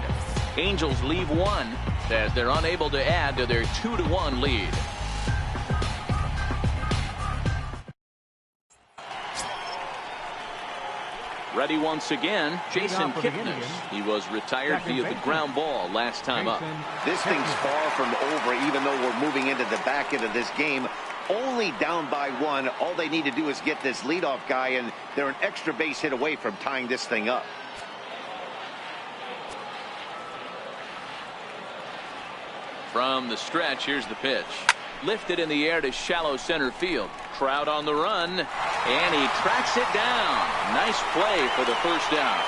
Angels leave 1 as they're unable to add to their 2-1 lead. Ready once again, Jason Kipnis. He was retired via the ground ball last time up. This thing's far from over, even though we're moving into the back end of this game. Only down by 1. All they need to do is get this leadoff guy, and they're an extra base hit away from tying this thing up. From the stretch, here's the pitch. Lifted in the air to shallow center field. Crowd on the run, and he tracks it down. Nice play for the first down.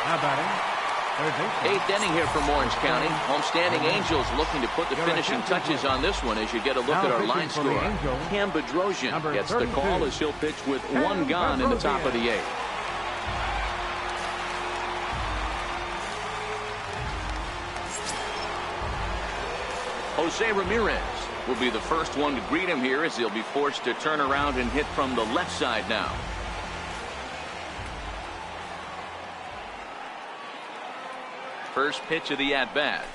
Now batting, third baseman. 8th inning here from Orange County. Homestanding Angels looking to put the finishing touches on this one as you get a look at our line score. Cam Bedrosian gets the call as he'll pitch with 1 gone in the top of the 8th. Jose Ramirez will be the first one to greet him here as he'll be forced to turn around and hit from the left side now. First pitch of the at-bat.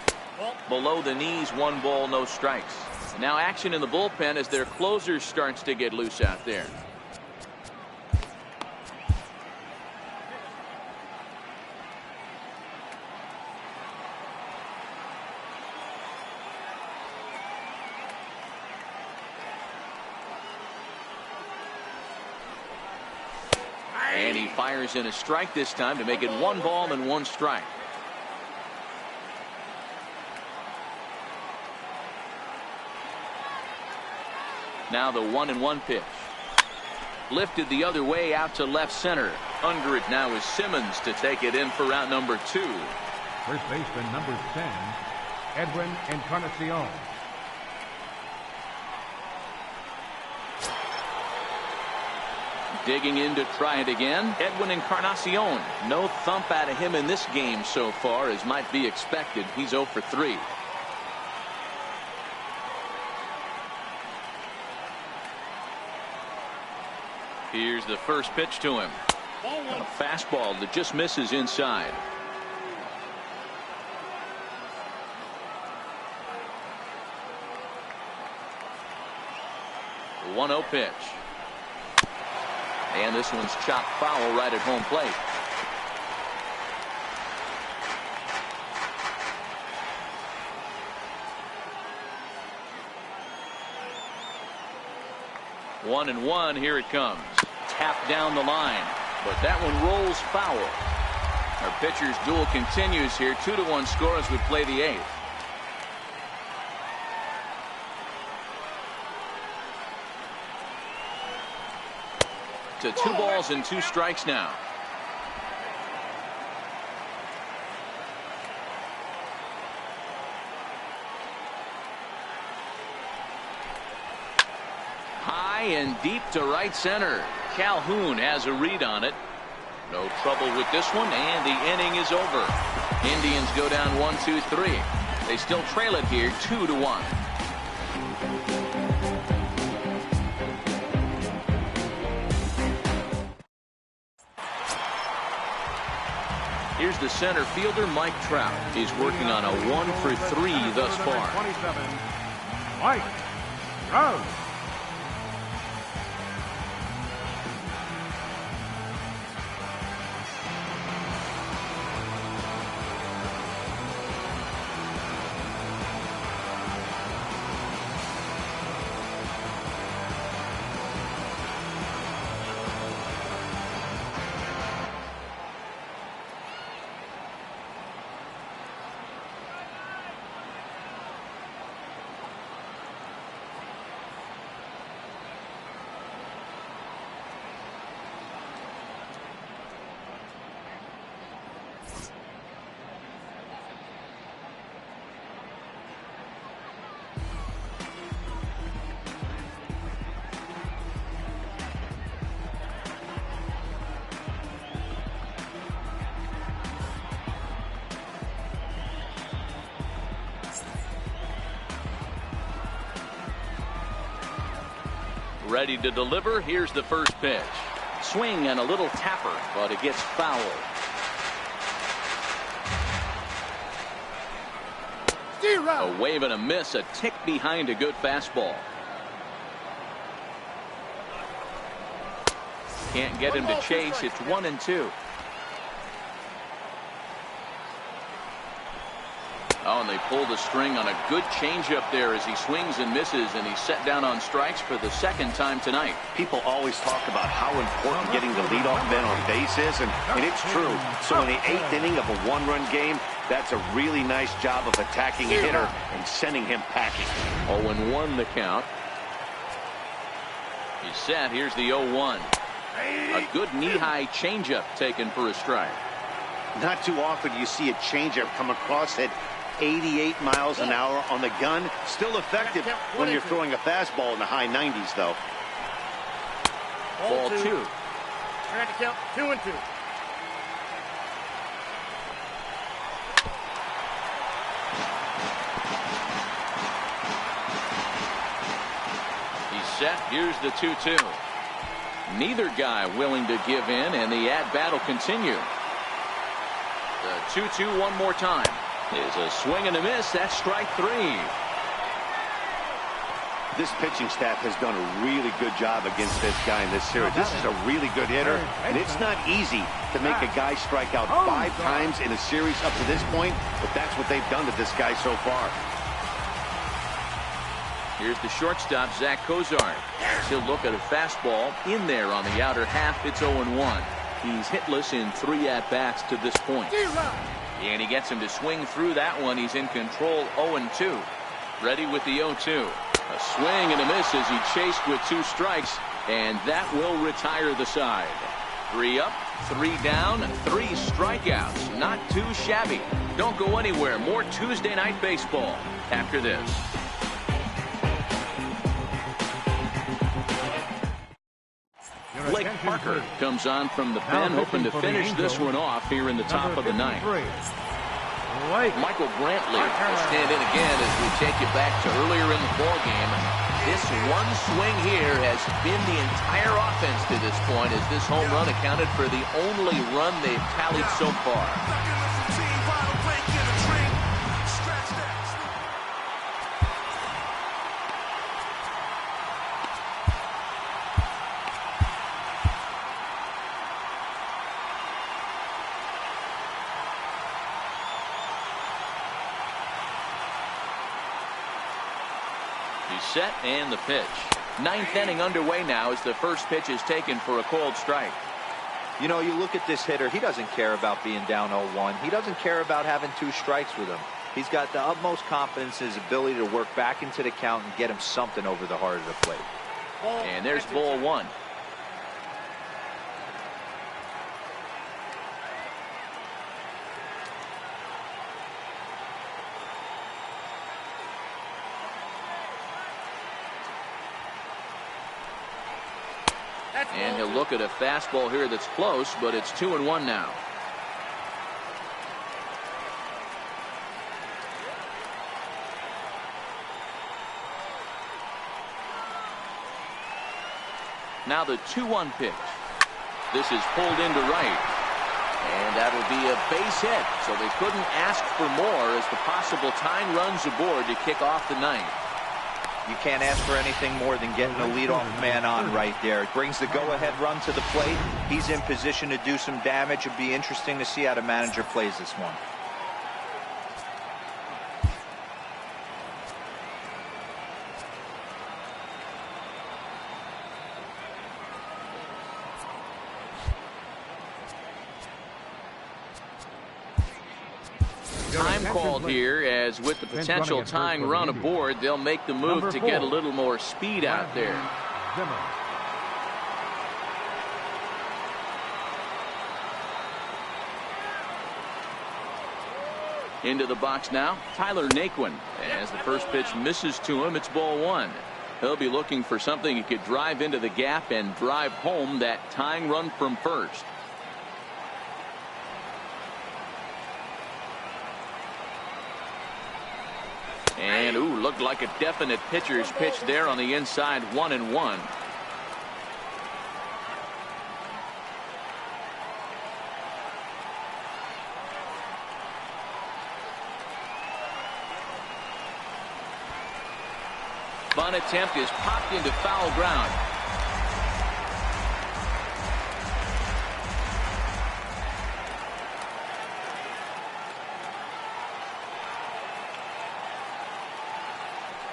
Below the knees, 1 ball, no strikes. Now action in the bullpen as their closer starts to get loose out there. And he fires in a strike this time to make it 1 ball and 1 strike. Now the 1-1 pitch. Lifted the other way out to left center. Under it now is Simmons to take it in for route number 2. First baseman number 10, Edwin Encarnacion. Digging in to try it again, Edwin Encarnacion. No thump out of him in this game so far, as might be expected. He's 0 for 3. Here's the first pitch to him. A fastball that just misses inside. The 1-0 pitch. And this one's chopped foul right at home plate. One and one, here it comes. Tapped down the line, but that one rolls foul. Our pitcher's duel continues here. 2-1 score as we play the 8th. To 2 balls and 2 strikes now. High and deep to right center. Calhoun has a read on it. No trouble with this one, and the inning is over. Indians go down 1-2-3. They still trail it here 2-1. Here's the center fielder, Mike Trout. He's working on a 1 for 3 thus far. 27, Mike Trout. Ready to deliver. Here's the first pitch. Swing and a little tapper, but it gets foul. A wave and a miss, a tick behind a good fastball. Can't get him to chase. It's 1-2. Oh, and they pull the string on a good changeup there as he swings and misses, and he's set down on strikes for the second time tonight. People always talk about how important getting the leadoff man on base is, and it's true. So in the 8th inning of a one-run game, that's a really nice job of attacking a hitter and sending him packing. 0-1 the count. He's set. Here's the 0-1. A good knee-high changeup taken for a strike. Not too often you see a changeup come across at 88 miles an hour on the gun. Still effective when you're throwing a fastball in the high 90s, though. Ball 2. Trying to count 2-2. He's set. Here's the 2-2. Neither guy willing to give in, and the at-bat will continue. The 2-2 one more time. Is a swing and a miss. That's strike 3. This pitching staff has done a really good job against this guy in this series. This is a really good hitter, and it's not easy to make a guy strike out 5 times in a series up to this point, but that's what they've done to this guy so far. Here's the shortstop, Zach Cozart. He'll look at a fastball in there on the outer half. It's 0-1. He's hitless in 3 at-bats to this point. And he gets him to swing through that one. He's in control. 0-2. Ready with the 0-2. A swing and a miss as he chased with 2 strikes, and that will retire the side. 3 up, 3 down, 3 strikeouts. Not too shabby. Don't go anywhere. More Tuesday Night Baseball after this. Blake Parker comes on from the pen, hoping to finish this one off here in the top of the 9th. Michael Brantley will stand in again as we take you back to earlier in the ball game. This one swing here has been the entire offense to this point, as this home run accounted for the only run they've tallied so far. Set and the pitch. 9th inning underway now as the first pitch is taken for a called strike. You know, you look at this hitter, he doesn't care about being down 0-1. He doesn't care about having 2 strikes with him. He's got the utmost confidence in his ability to work back into the count and get him something over the heart of the plate. And there's ball 1. And he'll look at a fastball here that's close, but it's 2-1 now. Now the 2-1 pitch. This is pulled into right. And that'll be a base hit, so they couldn't ask for more as the possible tying runs aboard to kick off the 9th. You can't ask for anything more than getting the leadoff man on right there. It brings the go-ahead run to the plate. He's in position to do some damage. It'll be interesting to see how the manager plays this one. Time called here, as with the potential tying run aboard, they'll make the move to get a little more speed out there. Into the box now, Tyler Naquin. As the first pitch misses to him, it's ball 1. He'll be looking for something he could drive into the gap and drive home that tying run from first. And, looked like a definite pitcher's pitch there on the inside, 1-1. Bunt attempt is popped into foul ground.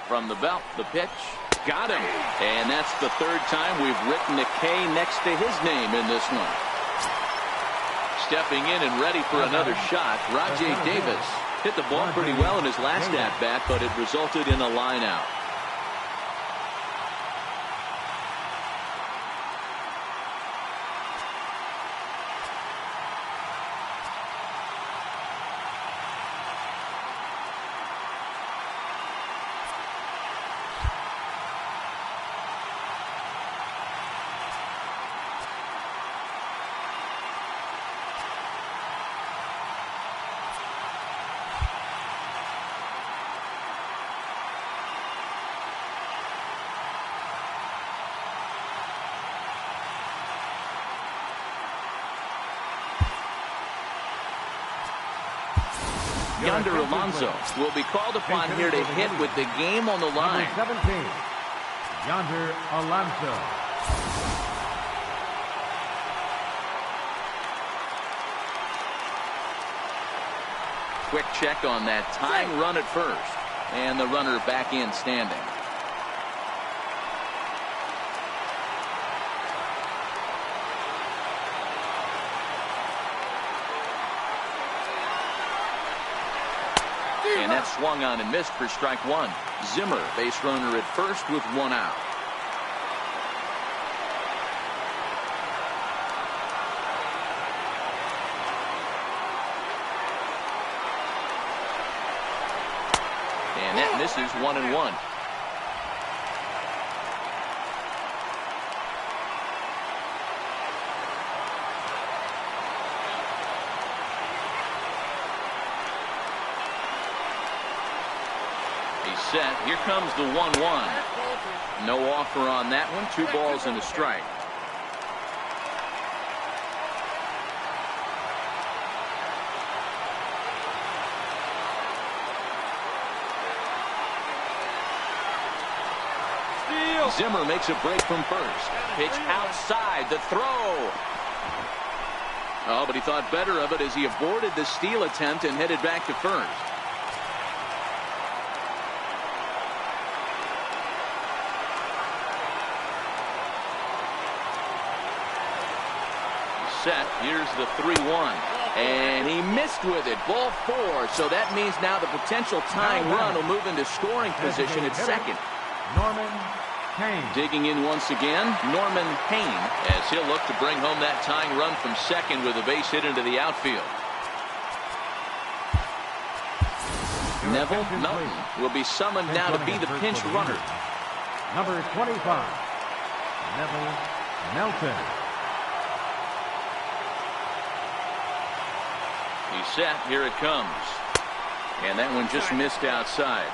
From the belt, the pitch. Got him. And that's the third time we've written a K next to his name in this one. Stepping in and ready for another shot, Rajai Davis hit the ball pretty well in his last at-bat, but it resulted in a line out. Yonder Alonso will be called upon here to hit with the game on the line. Number 17, Yonder Alonso. Quick check on that tying run at first. And the runner back in standing. And that swung on and missed for strike one. Zimmer, base runner at first with one out. And that misses 1-1. Set. Here comes the 1-1. No offer on that one. 2 balls and a strike. Steal. Zimmer makes a break from first. Pitch outside. The throw. Oh, but he thought better of it as he aborted the steal attempt and headed back to first. Set. Here's the 3-1. And he missed with it. Ball 4. So that means now the potential tying run will move into scoring position at second. Norman Payne. Digging in once again, Norman Payne, as he'll look to bring home that tying run from second with a base hit into the outfield. Neville Melton will be summoned now to be the pinch runner. Number 25, Neville Melton. He's set. Here it comes. And that one just missed outside.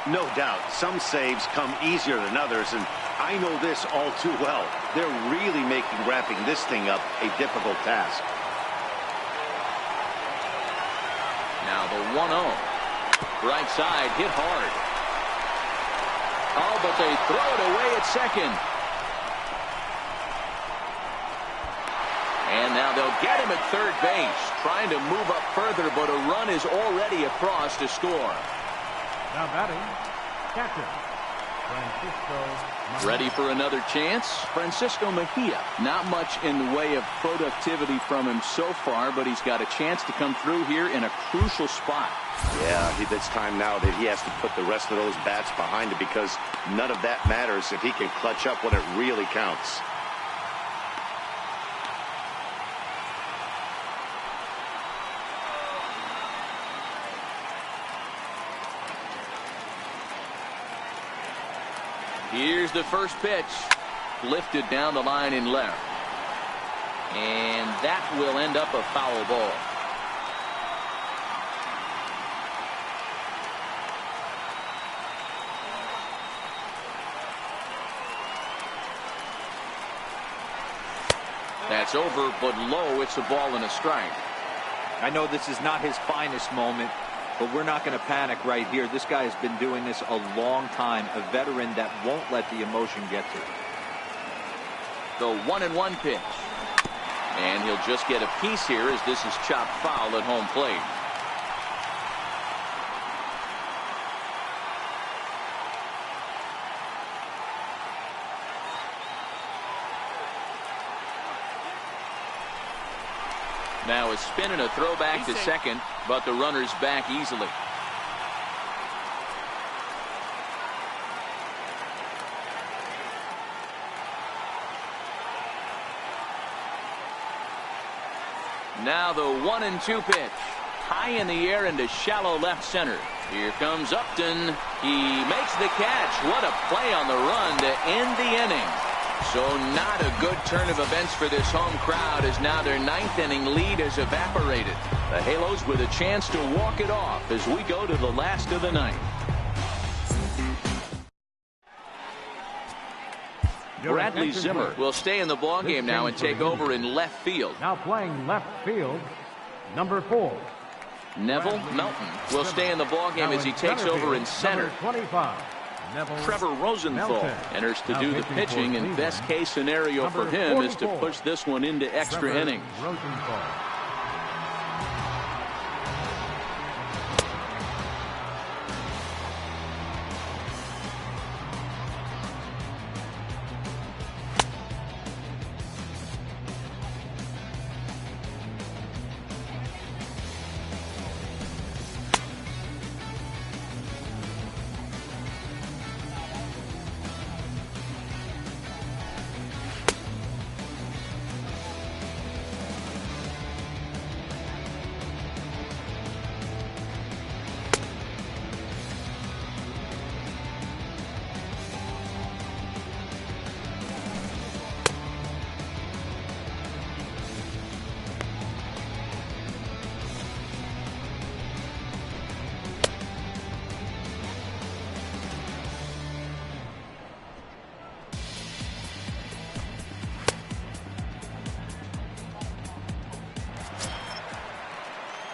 No doubt. Some saves come easier than others, and I know this all too well. They're really making wrapping this thing up a difficult task. Now the 1-0. Right side, hit hard. Oh, but they throw it away at second. And now they'll get him at third base, trying to move up further, but a run is already across to score. Now batting, catcher, Francisco Mejia. Ready for another chance? Francisco Mejia. Not much in the way of productivity from him so far, but he's got a chance to come through here in a crucial spot. Yeah, it's time now that he has to put the rest of those bats behind it, because none of that matters if he can clutch up when it really counts. Here's the first pitch. Lifted down the line in left. And that will end up a foul ball. That's over, but low. It's a ball and a strike. I know this is not his finest moment, but we're not going to panic right here. This guy has been doing this a long time, a veteran that won't let the emotion get to him. The 1-1 pitch. And he'll just get a piece here as this is chopped foul at home plate. Now a spin and a throwback to second, but the runner's back easily. Now the 1-2 pitch. High in the air into shallow left center. Here comes Upton. He makes the catch. What a play on the run to end the inning. So not a good turn of events for this home crowd, as now their 9th inning lead has evaporated. The Halos with a chance to walk it off as we go to the last of the 9th. Bradley Zimmer will stay in the ballgame now and take over in left field. Now playing left field, number 4. Neville Melton will stay in the ballgame as he takes over in center. 25. Trevor Rosenthal enters to do the pitching, and best case scenario for him is to push this one into extra innings.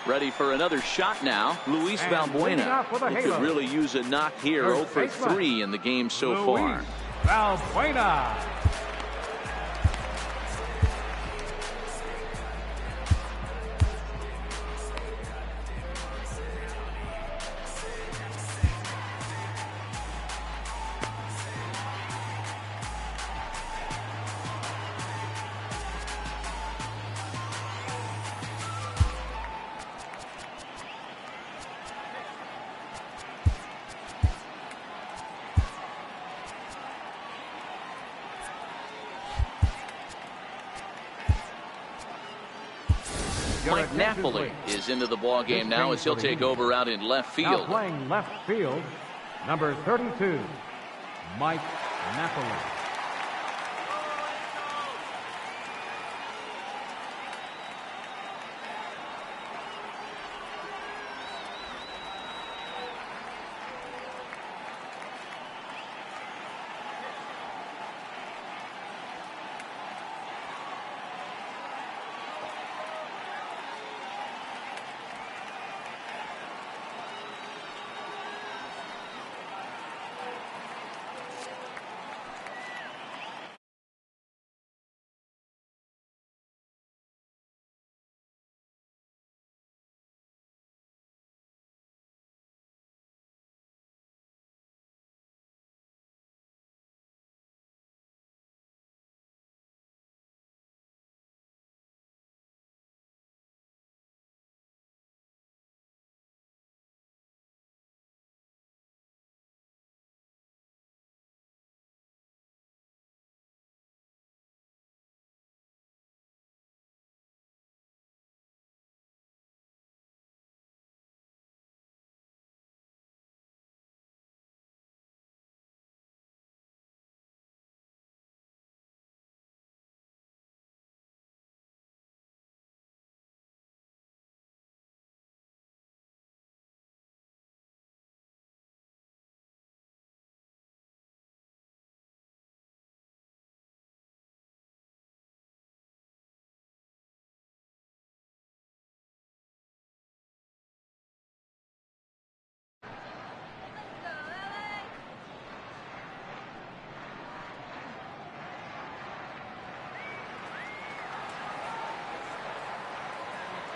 Ready for another shot now. Luis Valbuena, who could really use a knock here. 0 for 3 in the game so far. Valbuena. Mike Napoli is into the ball game now as he'll take over out in left field. Now playing left field, number 32, Mike Napoli.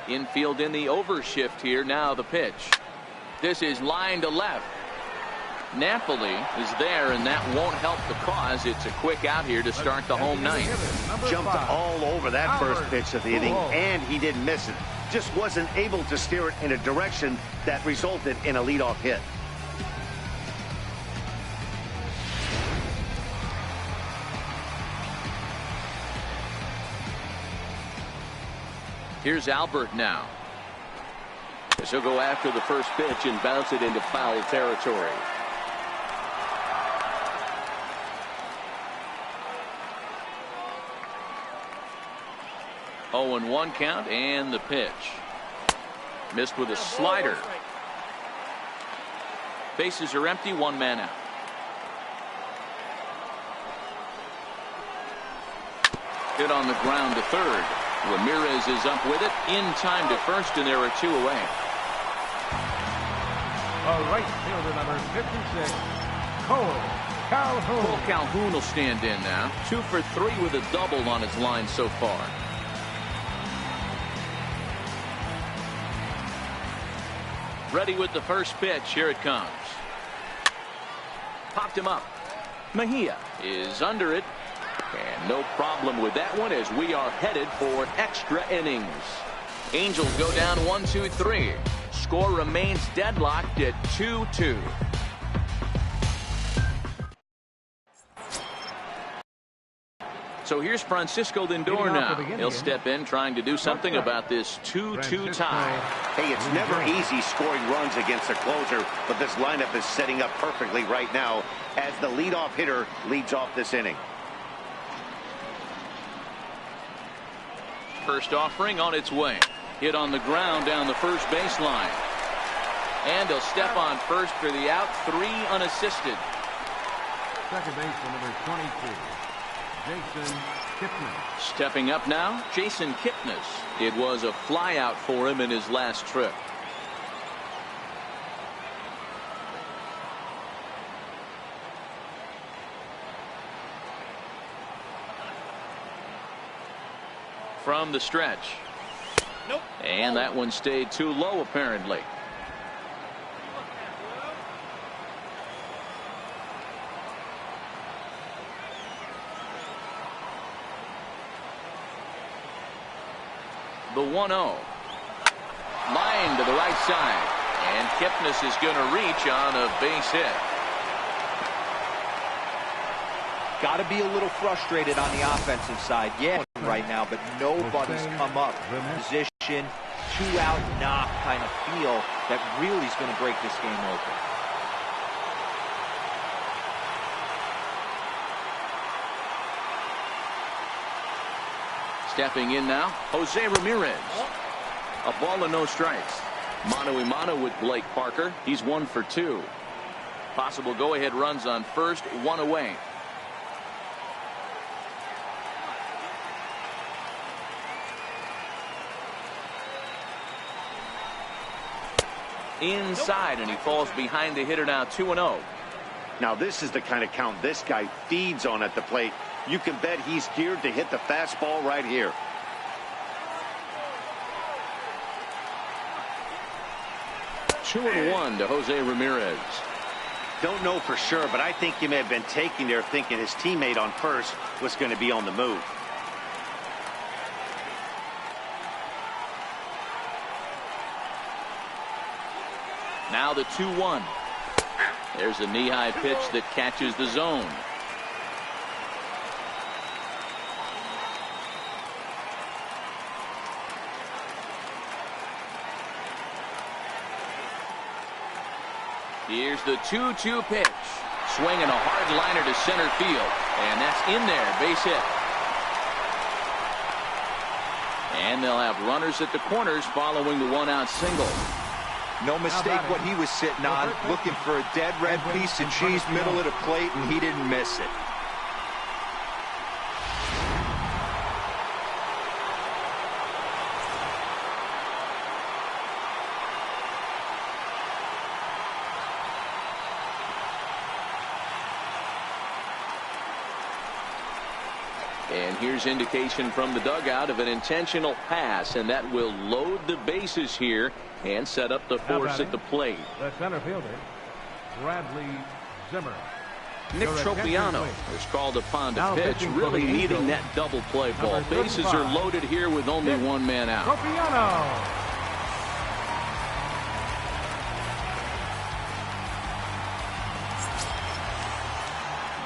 Infield in the overshift here. Now the pitch. This is line to left. Napoli is there, and that won't help the cause. It's a quick out here to start the home ninth. Jumped all over that first pitch of the inning, and he didn't miss it. Just wasn't able to steer it in a direction that resulted in a leadoff hit. Here's Albert now. As he'll go after the first pitch and bounce it into foul territory. Oh, and 1 count, and the pitch. Missed with a slider. Bases are empty, 1 man out. Hit on the ground to third. Ramirez is up with it in time to first, and there are 2 away. Right fielder number 56, Cole Calhoun. Cole Calhoun will stand in now. 2 for 3 with a double on his line so far. Ready with the first pitch. Here it comes. Popped him up. Mejia is under it. And no problem with that one as we are headed for extra innings. Angels go down 1-2-3. Score remains deadlocked at 2-2. So here's Francisco Lindor now. He'll step in trying to do something about this 2-2 tie. Hey, it's never easy scoring runs against a closer, but this lineup is setting up perfectly right now as the leadoff hitter leads off this inning. First offering on its way. Hit on the ground down the first baseline. And he'll step on first for the out. 3 unassisted. Second baseman number 22, Jason Kipnis. Stepping up now, Jason Kipnis. It was a fly out for him in his last trip. From the stretch. Nope. And that one stayed too low apparently. The 1-0. Line to the right side. And Kipnis is going to reach on a base hit. Got to be a little frustrated on the offensive side. Yeah, right now, but nobody's come up. Position, 2-out knock kind of feel that really is going to break this game open. Stepping in now, Jose Ramirez. A ball and no strikes. Mano-a-mano with Blake Parker. He's 1 for 2. Possible go-ahead runs on first, 1 away. Inside, and he falls behind the hitter now. 2-0. Now this is the kind of count this guy feeds on at the plate. You can bet he's geared to hit the fastball right here. Two and 1 to Jose Ramirez. Don't know for sure, but I think he may have been taking there thinking his teammate on first was going to be on the move. Now the 2-1. There's a knee-high pitch that catches the zone. Here's the 2-2 pitch. Swinging a hard liner to center field. And that's in there. Base hit. And they'll have runners at the corners following the 1-out single. No mistake what he was sitting on, looking for a dead red piece of cheese middle of the plate, and he didn't miss it. And here's indication from the dugout of an intentional pass, and that will load the bases here and set up the force at the plate. The center fielder, Bradley Zimmer. Nick Tropiano is called upon to pitch, really needing that double play ball. Bases are loaded here with only one man out. Tropiano.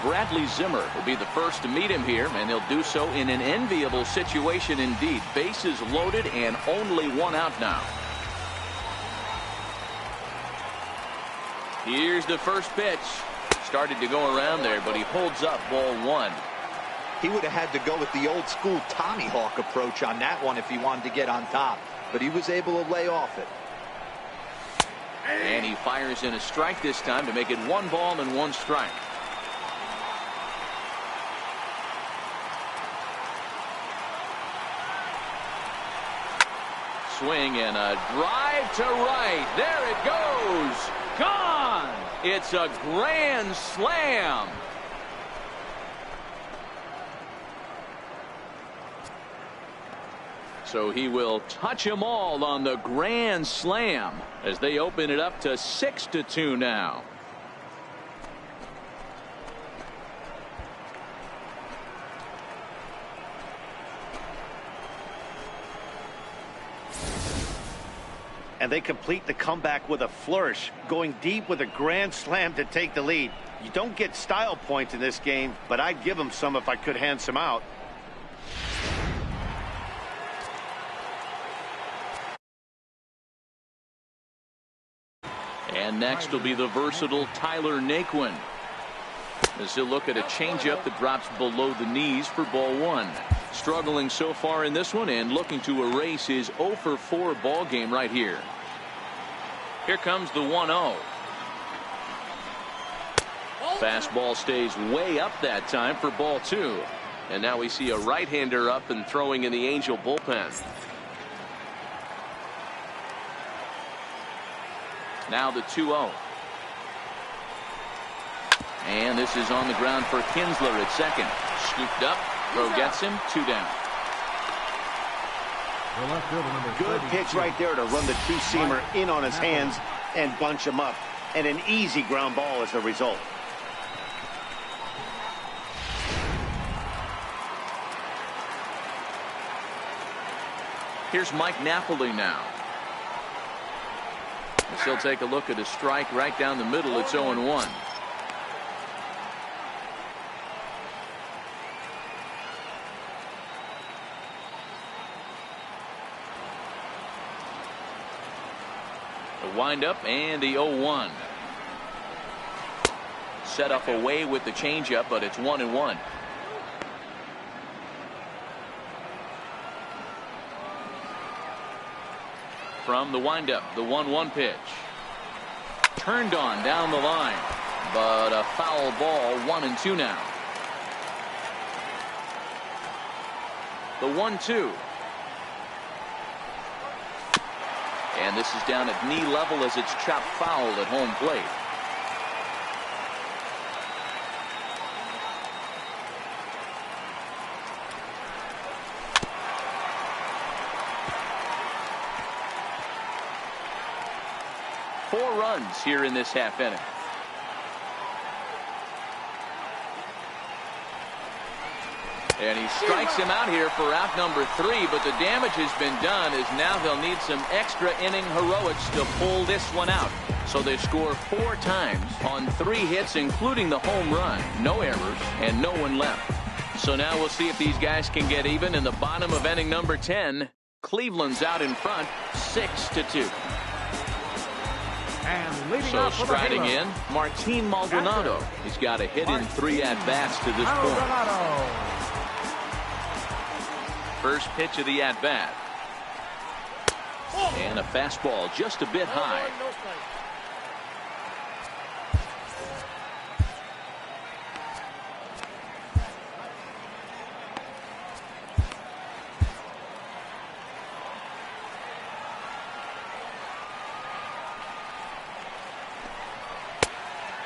Bradley Zimmer will be the first to meet him here, and he'll do so in an enviable situation indeed. Bases loaded and only one out now. Here's the first pitch. Started to go around there, but he holds up ball one. He would have had to go with the old school Tommy Hawk approach on that one if he wanted to get on top, but he was able to lay off it. And he fires in a strike this time to make it 1 ball and 1 strike. Swing and a drive to right. There it goes. Gone. It's a grand slam. So he will touch them all on the grand slam as they open it up to 6-2 now. And they complete the comeback with a flourish, going deep with a grand slam to take the lead. You don't get style points in this game, but I'd give them some if I could hand some out. And next will be the versatile Tyler Naquin, as he'll look at a changeup that drops below the knees for ball one. Struggling so far in this one and looking to erase his 0-for-4 ball game right here. Here comes the 1-0. Fastball stays way up that time for ball two. And now we see a right-hander up and throwing in the Angel bullpen. Now the 2-0. And this is on the ground for Kinsler at second. Scooped up. Throw gets him. 2 down. Good pitch right there to run the two-seamer in on his hands and bunch him up. And an easy ground ball as the result. Here's Mike Napoli now. As he'll take a look at a strike right down the middle. It's 0-1. The windup and the 0-1. Set up away with the changeup, but it's 1-1. From the windup, the 1-1 pitch. Turned on down the line, but a foul ball. 1-2 now. The 1-2. And this is down at knee level as it's chopped foul at home plate. Four runs here in this half inning. And he strikes him out here for out number 3, but the damage has been done as now they'll need some extra inning heroics to pull this one out. So they score 4 times on 3 hits, including the home run. No errors and no one left. So now we'll see if these guys can get even in the bottom of inning number 10. Cleveland's out in front 6-2. So striding in, Martin Maldonado. He's got a hit in 3 at-bats to this point. First pitch of the at-bat. And a fastball just a bit high.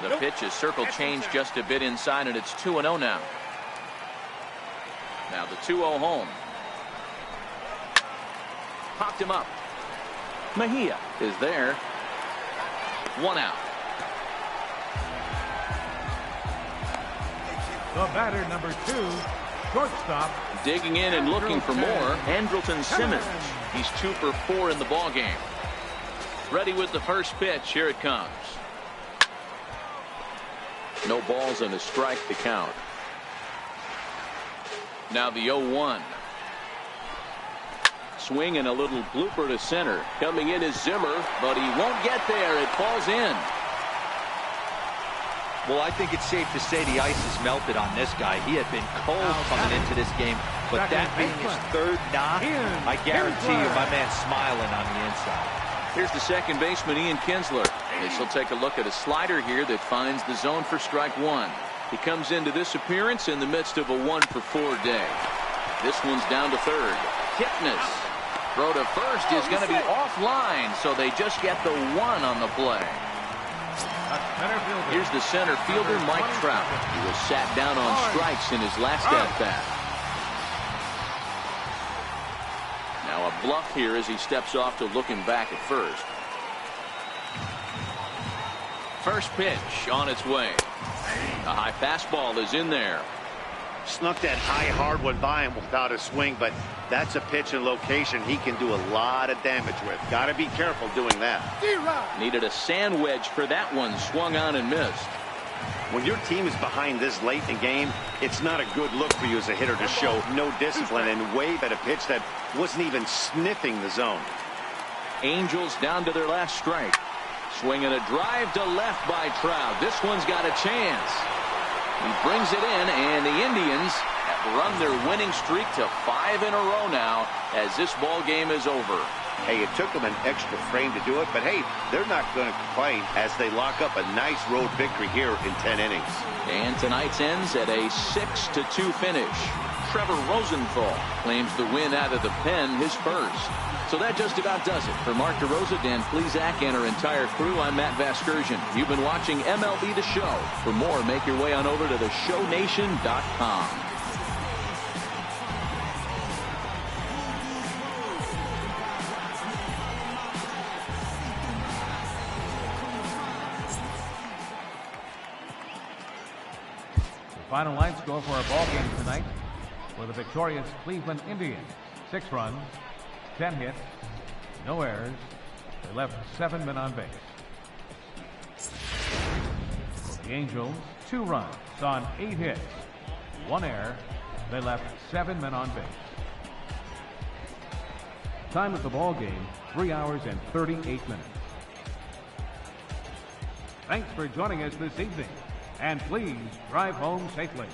The pitch is circle changed just a bit inside, and it's 2-0 now. Now the 2-0 home. Popped him up. Mejia is there. 1 out. The batter, number 2, shortstop. Digging in and looking for more, Andrelton Simmons. He's 2 for 4 in the ballgame. Ready with the first pitch. Here it comes. No balls and a strike to count. Now the 0-1. Swing and a little blooper to center. Coming in is Zimmer, but he won't get there. It falls in. Well, I think it's safe to say the ice has melted on this guy. He had been cold coming into this game, but that being his 3rd knock, I guarantee you my man's smiling on the inside. Here's the second baseman, Ian Kinsler. This will take a look at a slider here that finds the zone for strike 1. He comes into this appearance in the midst of a 1-for-4 day. This one's down to third. Kipnis. Throw to first is going to be offline, so they just get the 1 on the play. Here's the center fielder, Mike Trout. He was sat down on strikes in his last at-bat. Now a bluff here as he steps off to looking back at first. First pitch on its way. A high fastball is in there. Snuck that high hard one by him without a swing, but that's a pitch and location he can do a lot of damage with. Got to be careful doing that. Needed a sand wedge for that one. Swung on and missed. When your team is behind this late in the game, it's not a good look for you as a hitter to show no discipline and wave at a pitch that wasn't even sniffing the zone. Angels down to their last strike. Swinging a drive to left by Trout. This one's got a chance. He brings it in, and the Indians have run their winning streak to 5 in a row now as this ball game is over. Hey, it took them an extra frame to do it, but hey, they're not going to complain as they lock up a nice road victory here in 10 innings. And tonight's ends at a 6-2 finish. Trevor Rosenthal claims the win out of the pen, his first. So that just about does it. For Mark DeRosa, Dan Plesac, and our entire crew, I'm Matt Vasgersian. You've been watching MLB The Show. For more, make your way on over to theshownation.com. The final line score for our ball game tonight for the victorious Cleveland Indians. 6 runs, 10 hits, no errors. They left 7 men on base. For the Angels, 2 runs on 8 hits, 1 error. They left 7 men on base. Time of the ball game, 3 hours and 38 minutes. Thanks for joining us this evening, and please drive home safely.